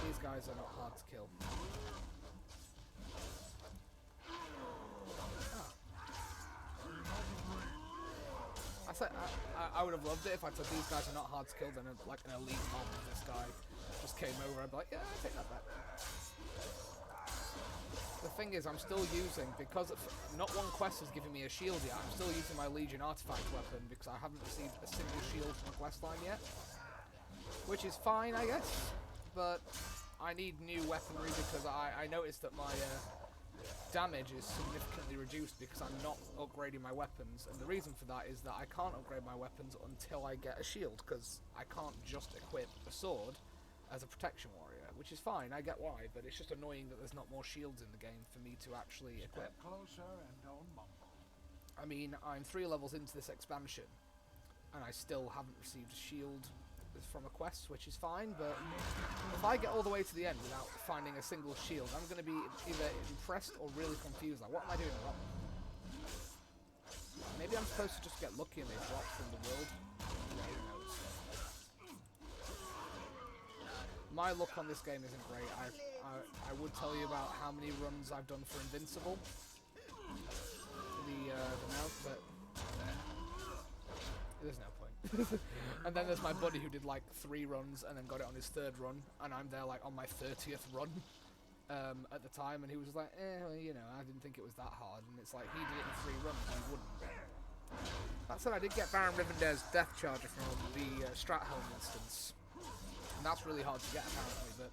These guys are not hard to kill. I would have loved it if I said these guys are not hard to kill, then like an elite mob of this guy just came over, I'd be like, yeah, I take that back. The thing is, I'm still using, because not one quest has given me a shield yet, I'm still using my Legion artifact weapon because I haven't received a single shield from a quest line yet. Which is fine, I guess, but I need new weaponry because I noticed that my damage is significantly reduced because I'm not upgrading my weapons, and the reason for that is that I can't upgrade my weapons until I get a shield, because I can't just equip a sword as a protection warrior, which is fine, I get why, but it's just annoying that there's not more shields in the game for me to actually equip. Step closer and don't mumble. I mean, I'm 3 levels into this expansion, and I still haven't received a shield from a quest, which is fine, but if I get all the way to the end without finding a single shield, I'm going to be either impressed or really confused, like, what am I doing wrong? Maybe I'm supposed to just get lucky and they drop from the world? Who knows? My luck on this game isn't great. I would tell you about how many runs I've done for Invincible, the mount, but there's no point. And then there's my buddy who did like 3 runs and then got it on his 3rd run, and I'm there like on my 30th run at the time, and he was just like, well, you know, I didn't think it was that hard, and it's like, he did it in 3 runs, and he wouldn't. That said, I did get Baron Rivendare's Death Charger from the Strathelm instance, and that's really hard to get apparently, but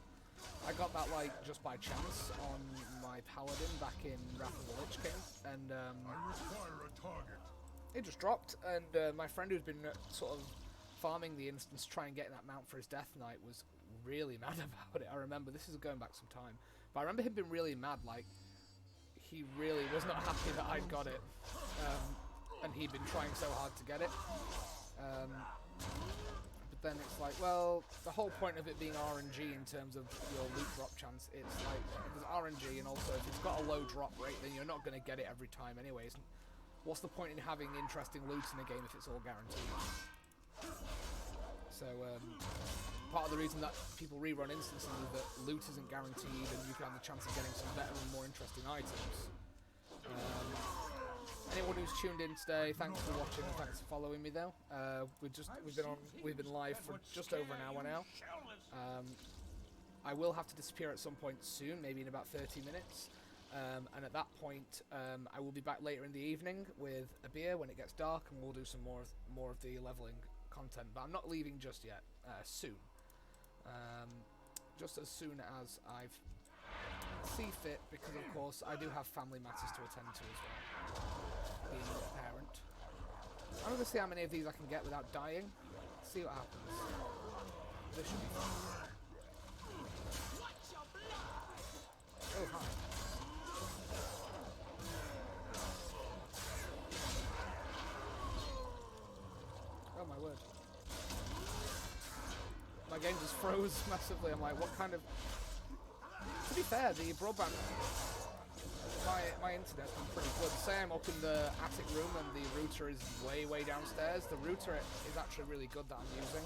I got that like just by chance on my Paladin back in Wrath of the Lich King, and I require a target. it just dropped, and my friend who's been sort of farming the instance trying to get that mount for his Death Knight was really mad about it. I remember, this is going back some time, but I remember him being really mad, like, he really was not happy that I'd got it, and he'd been trying so hard to get it. But then it's like, well, the whole point of it being RNG in terms of your loot drop chance, it's like, there's RNG, and also if it's got a low drop rate, then you're not going to get it every time anyways. What's the point in having interesting loot in a game if it's all guaranteed? So, part of the reason that people rerun instances is that loot isn't guaranteed and you can have the chance of getting some better and more interesting items. Anyone who's tuned in today, thanks for watching and thanks for following me though. We've been live for just over an hour now. I will have to disappear at some point soon, maybe in about 30 minutes. And at that point, I will be back later in the evening with a beer when it gets dark, and we'll do some more of the leveling content. But I'm not leaving just yet. Soon, just as soon as I've see fit, because of course I do have family matters to attend to as well. Being a parent, I'm gonna see how many of these I can get without dying. See what happens. This should be fun. Oh hi. Oh my word. My game just froze massively. I'm like, what kind of... To be fair, the broadband... My internet's been pretty good. Say I'm up in the attic room and the router is way downstairs. The router is actually really good that I'm using.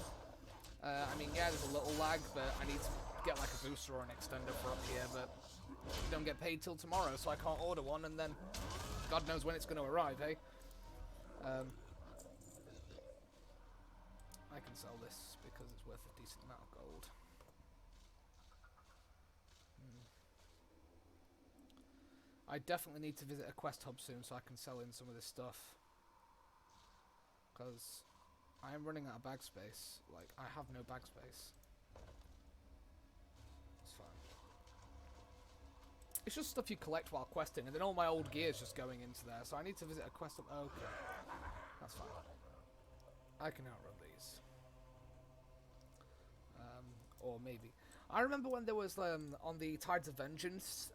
I mean, yeah, there's a little lag, but I need to get like a booster or an extender for up here, but you don't get paid till tomorrow, so I can't order one, and then God knows when it's going to arrive, eh? I can sell this because it's worth a decent amount of gold. I definitely need to visit a quest hub soon so I can sell in some of this stuff. Because I am running out of bag space. Like, I have no bag space. It's fine. It's just stuff you collect while questing, and then all my old gear's just going into there. So I need to visit a quest hub. Okay. That's fine. I can outrun these. Or maybe. I remember when there was, on the Tides of Vengeance,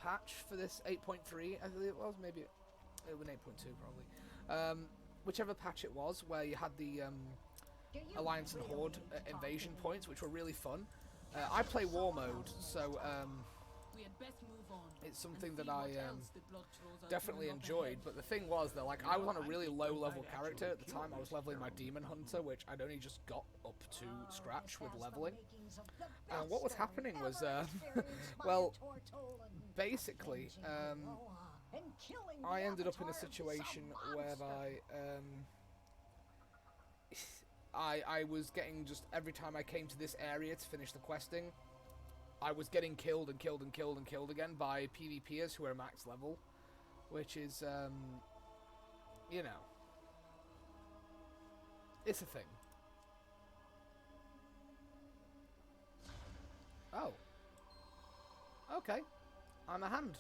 patch for this 8.3, I believe it was, maybe it was 8.2 probably. Whichever patch it was, where you had the Alliance and Horde invasion points, which were really fun. I play War mode, so We had best move on it's something and that see I what else the blood trolls are definitely doing up enjoyed. ahead. But the thing was that, like, I was on a really low level character at the time. I was leveling my Demon Hunter, which I'd only just got up to scratch with leveling. And what was happening was, well, basically, I ended up in a situation whereby I was getting just, every time I came to this area to finish the questing, I was getting killed and killed and killed and killed again by PvPers who are max level, which is, you know, it's a thing. Oh. Okay. I'm a hand.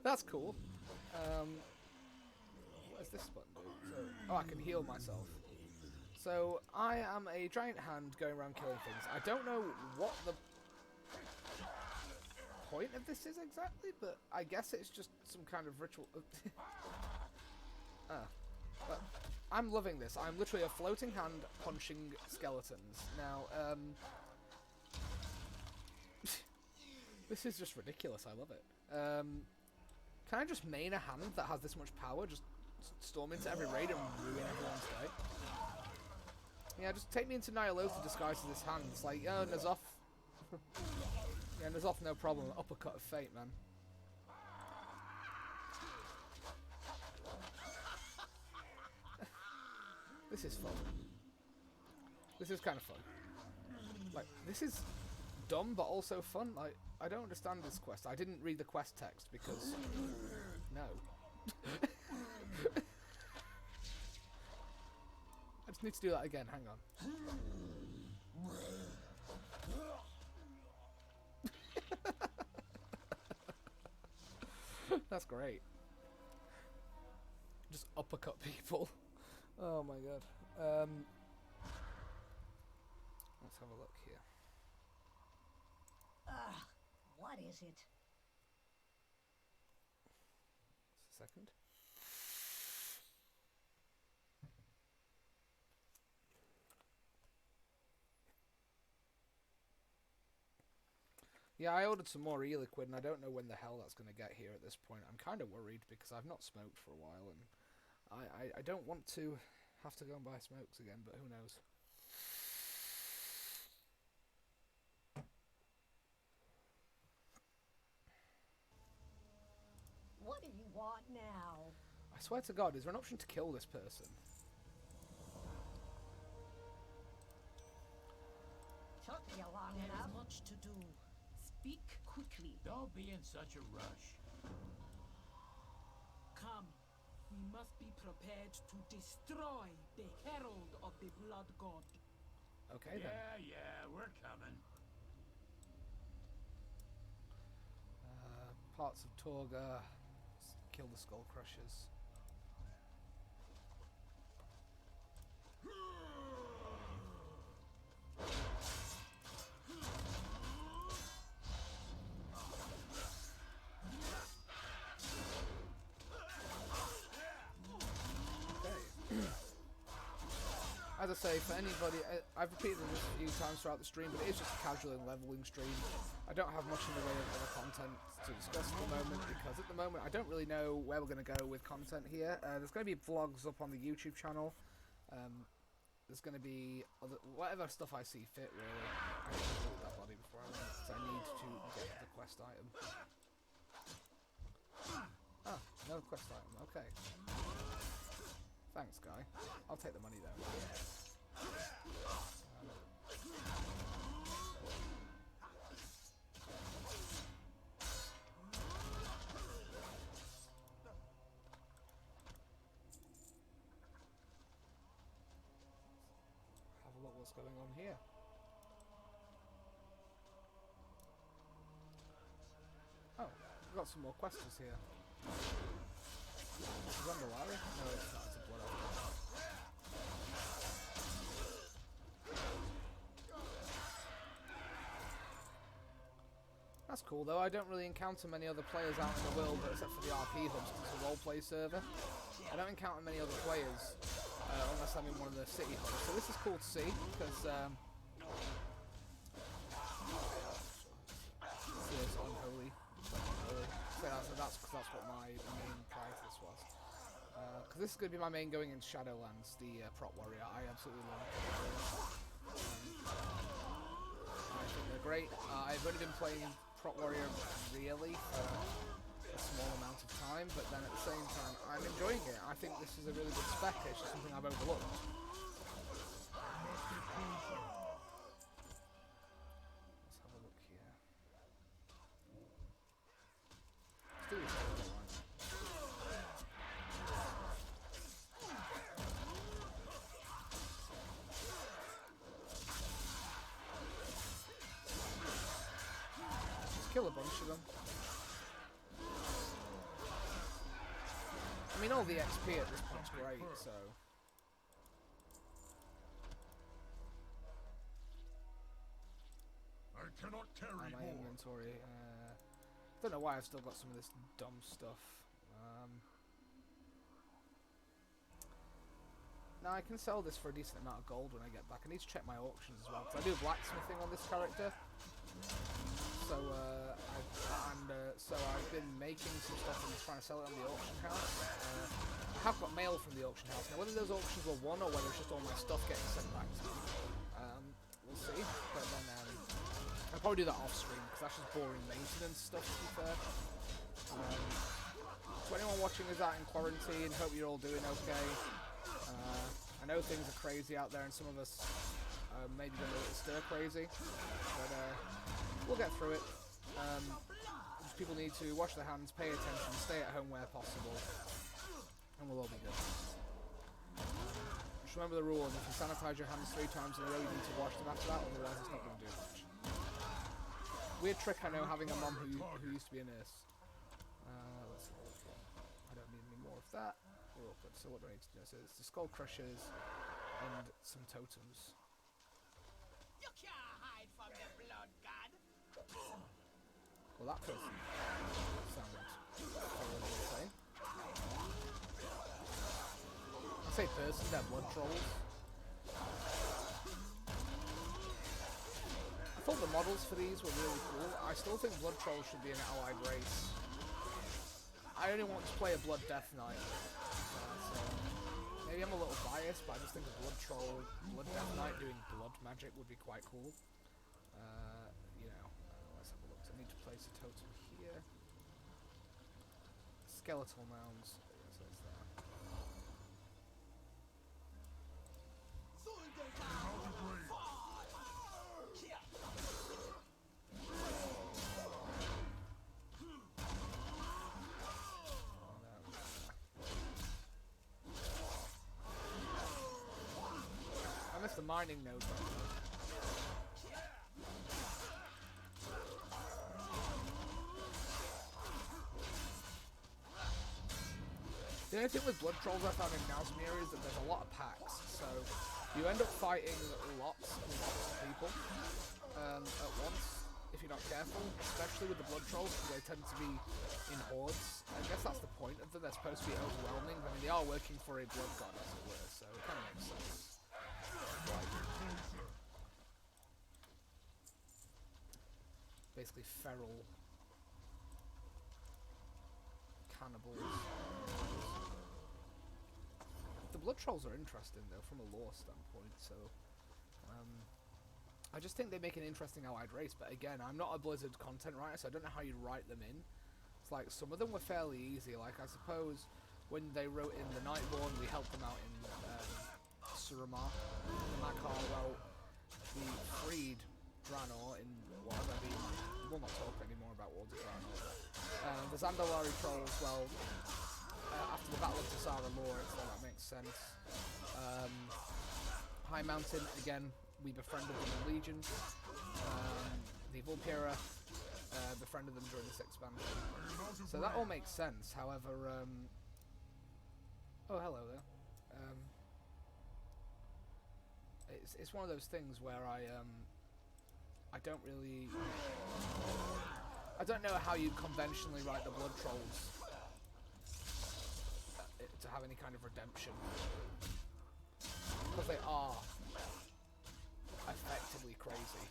That's cool. What does this button do? So, oh, I can heal myself. So, I am a giant hand going around killing things. I don't know what the point of this is exactly, but I guess it's just some kind of ritual. But I'm loving this. I'm literally a floating hand punching skeletons. Now, this is just ridiculous. I love it. Can I just main a hand that has this much power? Just storm into every raid and ruin everyone's day? Yeah, just take me into Nyaloth disguised as this hand. It's like, oh, N'Zoth Yeah, and there's often no problem. Uppercut of fate, man. This is fun. This is kind of fun. Like, this is dumb, but also fun. Like, I don't understand this quest. I didn't read the quest text because... No. I just need to do that again. Hang on. That's great. Just uppercut people. Oh my god. Let's have a look here. What is it? Just a second. Yeah, I ordered some more e-liquid, and I don't know when the hell that's going to get here at this point. I'm kind of worried because I've not smoked for a while, and I don't want to have to go and buy smokes again, but who knows. What do you want now? I swear to God, is there an option to kill this person? Took you long There is enough. much to do. Speak quickly. Don't be in such a rush. Come. We must be prepared to destroy the herald of the blood god. Okay then. Yeah, we're coming. Parts of Torga. Kill the Skull Crushers. As I say, for anybody, I've repeated this a few times throughout the stream, but it is just a casual and leveling stream. I don't have much in the way of other content to discuss at the moment, because at the moment I don't really know where we're going to go with content here. There's going to be vlogs up on the YouTube channel. There's going to be whatever stuff I see fit, really. I need to loot that body before I leave, because I need to get the quest item. Ah, another quest item, okay. Thanks, guy. I'll take the money, though. Have a look what's going on here. Oh, we've got some more quests here. Is that Malaria? No, it's not. It's a blood alcohol. That's cool though. I don't really encounter many other players out in the world except for the RP hubs, because it's a roleplay server. I don't encounter many other players unless I'm in one of the city hubs. So this is cool to see, because it's unholy. So that's what my main prize this was. Because this is going to be my main going into Shadowlands, the prop warrior. I absolutely love it. I think they're great. I've only been playing prop warrior really for a small amount of time, but then at the same time I'm enjoying it. I think this is a really good spec. It's just something I've overlooked. Let's have a look here. Let's do this. Kill a bunch of them. I mean, all the XP at this point's great, so... I cannot carry my more. inventory. Don't know why I've still got some of this dumb stuff. Now I can sell this for a decent amount of gold when I get back. I need to check my auctions as well, because I do blacksmithing on this character. So I've been making some stuff and trying to sell it on the auction house. I have got mail from the auction house. Now whether those auctions were won or whether it's just all my stuff getting sent back to me, we'll see. But then I probably do that off screen because that's just boring maintenance stuff, to be fair. To anyone watching us out in quarantine, hope you're all doing okay. I know things are crazy out there and some of us maybe going a little stir crazy, but we'll get through it. Just people need to wash their hands, pay attention, stay at home where possible, and we'll all be good. Just remember the rule, and if you sanitize your hands 3 times in a row, you need to wash them after that, otherwise it's not going to do much. Weird trick, I know, having a mum who used to be a nurse. Let's see. I don't need any more of that. We're all good. So what do I need to do? So it's the skull crushers and some totems. You can't hide from the blood god. Well, that person sounded thoroughly insane. I say person, they're blood trolls. I thought the models for these were really cool. I still think blood trolls should be an allied race. I only want to play a blood death knight. So maybe I'm a little biased, but I just think a blood troll, blood death knight doing blood magic would be quite cool. Let's have a look. So I need to place a totem here. Skeletal mounds. Yes, that's there. I missed the mining node. The only thing with blood trolls I found in Nazmir is that there's a lot of packs, so you end up fighting lots of people at once if you're not careful, especially with the blood trolls because they tend to be in hordes. I guess that's the point of them, they're supposed to be overwhelming. I mean, they are working for a blood god, as it were, so it kind of makes sense. Basically feral cannibals. The blood trolls are interesting though from a lore standpoint, so I just think they make an interesting allied race, but again, I'm not a Blizzard content writer, so I don't know how you write them in. It's like some of them were fairly easy, like I suppose when they wrote in the Nightborn, we helped them out in Suramar, the Makar, well, we freed Draenor in whatever, we'll not talk anymore about War of Draenor. The Zandalari trolls, well, after the Battle of Tassara Lore, so that makes sense. High Mountain, again, we befriended them in Legion. The Vulpera befriended them during this expansion. So that all makes sense, however... oh, hello there. It's one of those things where I don't really... I don't know how you'd conventionally write the blood trolls to have any kind of redemption, because they are effectively crazy.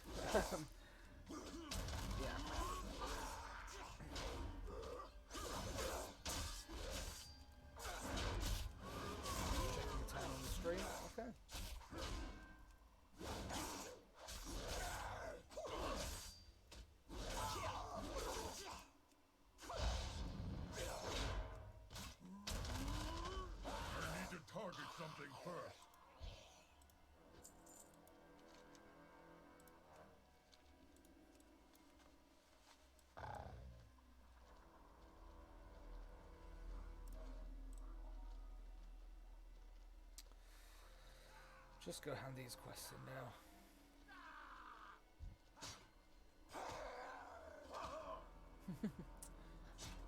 Yeah. Checking the time on the stream. Okay. Target something first. Just go hand these quests in now.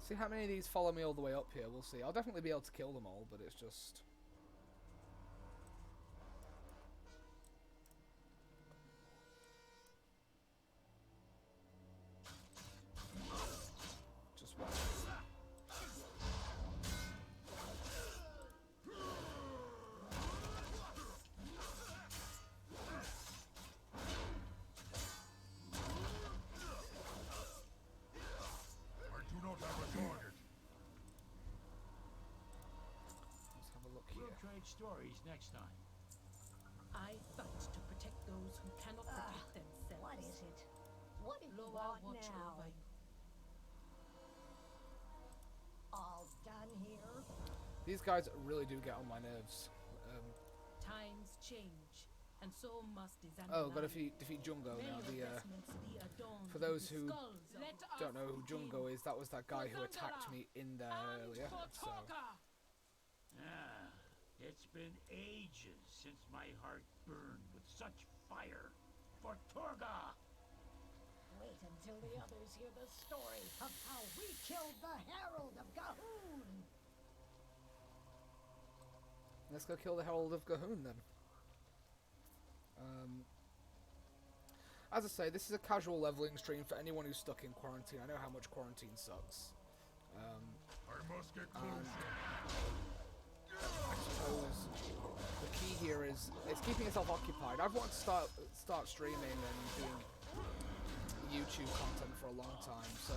See how many of these follow me all the way up here, we'll see. I'll definitely be able to kill them all, but it's just... one. Stories next time. I fight to protect those who cannot protect themselves. What is it? What do you Loa want watch now? over you. All done here? These guys really do get on my nerves. Times change, and so must the Oh, gotta Zandalari. defeat Jungo May now. your vestments be adorned For with those the who skulls of don't know who Jungo is, that was that guy who attacked me in there and earlier. for So Torga. Ah, it's been ages since my heart burned with such fire for Torga. Wait until the others hear the story of how we killed the Herald of Gahoon. let's go kill the Herald of Gahoon then. As I say, this is a casual leveling stream for anyone who's stuck in quarantine. I know how much quarantine sucks. I must get And closer. I suppose the key here is it's keeping yourself occupied. I've wanted to start streaming and doing YouTube content for a long time, so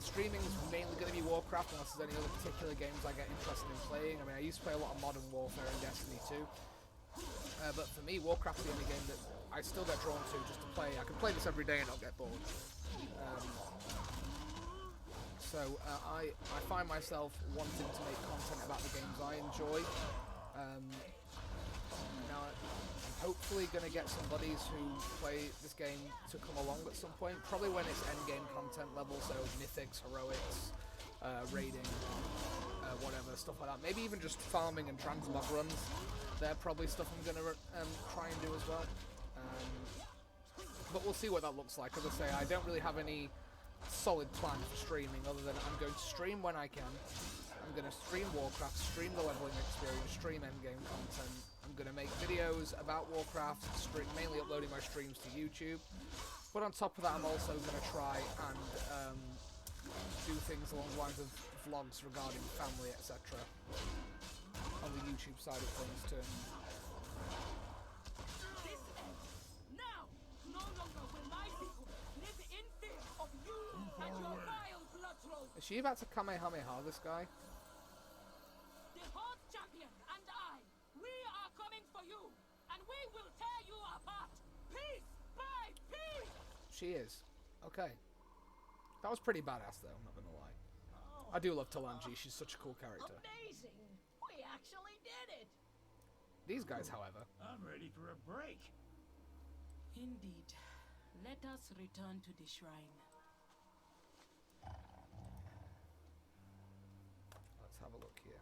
streaming is mainly going to be Warcraft unless there's any other particular games I get interested in playing. I mean, I used to play a lot of Modern Warfare and Destiny 2, but for me, Warcraft's the only game that I still get drawn to just to play. I can play this every day and not get bored. So I find myself wanting to make content about the games I enjoy. Now I'm hopefully going to get some buddies who play this game to come along at some point, probably when it's endgame content level, so mythics, heroics, raiding, whatever, stuff like that. Maybe even just farming and transmog runs. They're probably stuff I'm going to try and do as well. But we'll see what that looks like. As I say, I don't really have any solid plan for streaming other than I'm going to stream when I can. I'm going to stream Warcraft, stream the leveling experience, stream endgame content. I'm going to make videos about Warcraft, mainly uploading my streams to YouTube. But on top of that, I'm also going to try and do things along the lines of vlogs regarding family, etc. on the YouTube side of things too. This ends. Now, no longer will my people live in fear of you and your vile blood throes. Is she about to Kamehameha this guy? The Horde Champion and I, we are coming for you, and we will tear you apart, piece by piece. She is. Okay. That was pretty badass though, I'm not gonna lie. I do love Talanji, she's such a cool character. Amazing! We actually did it! These guys, however, I'm ready for a break. Indeed. Let us return to the shrine. let's have a look here.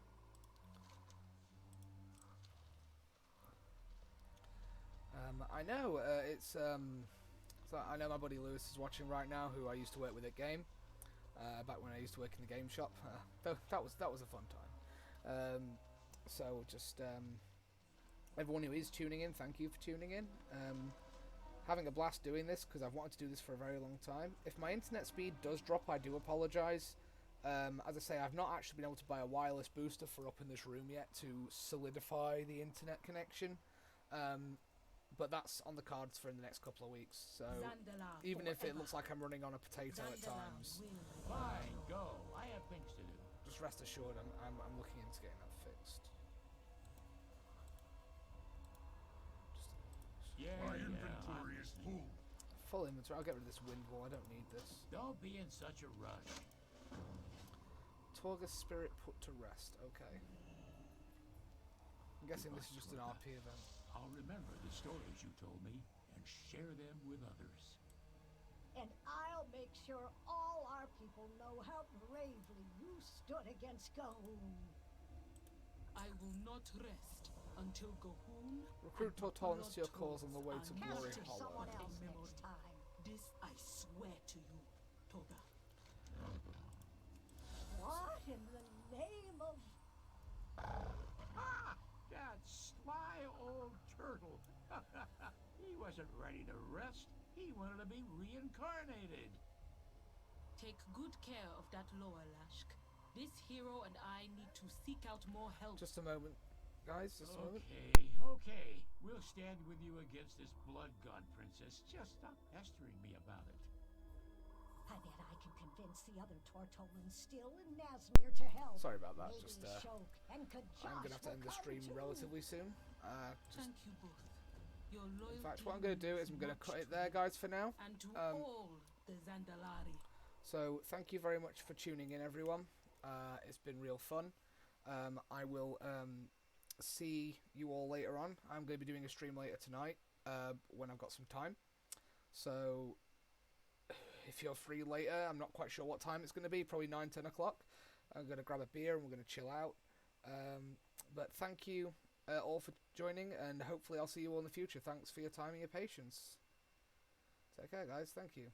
I know, so I know my buddy Lewis is watching right now, who I used to work with at Game, back when I used to work in the game shop. That was a fun time. So just everyone who is tuning in, thank you for tuning in. Having a blast doing this because I've wanted to do this for a very long time. If my internet speed does drop, I do apologise. As I say, I've not actually been able to buy a wireless booster for up in this room yet to solidify the internet connection. But that's on the cards for in the next couple of weeks. So Zandalar even if it forever. looks like I'm running on a potato at Zandalar times, will Fine, go. I have things to do. just rest assured I'm looking into getting that fixed. Yeah, My I'm inventory is listening. full. Full inventory. I'll get rid of this wind wall. I don't need this. Don't be in such a rush. Torga's spirit put to rest. Okay. I'm guessing this is just an RP event. I'll remember the stories you told me and share them with others. And I'll make sure all our people know how bravely you stood against Gahoon. I will not rest until Gahoon. Recruit and the Tortolans to your blood cause on the way to are Glory Capture Hollow. someone else Memory. next time. This I swear to you, Toga. What in the name of... Ah! That sly old turtle. He wasn't ready to rest. He wanted to be reincarnated. Take good care of that lower Lashk. This hero and I need to seek out more help. Just a moment, guys. Just a moment. Okay. We'll stand with you against this blood god princess. Just stop pestering me about it. I bet I can convince the other Tortolans still in Nazmir to help. Sorry about that. Maybe Just Shok and Kajosh I'm gonna have to will end the come stream too. relatively soon. Just Thank you both. Your loyalty In fact, what I'm going to do is I'm going to means cut much it there, me guys, for now. and to Um, all the Zandalari. So thank you very much for tuning in, everyone. It's been real fun. I will see you all later on. I'm going to be doing a stream later tonight when I've got some time. So if you're free later, I'm not quite sure what time it's going to be, probably 9, 10 o'clock. I'm going to grab a beer and we're going to chill out. But thank you all for joining, and hopefully I'll see you all in the future. Thanks for your time and your patience. Take care, guys. Thank you.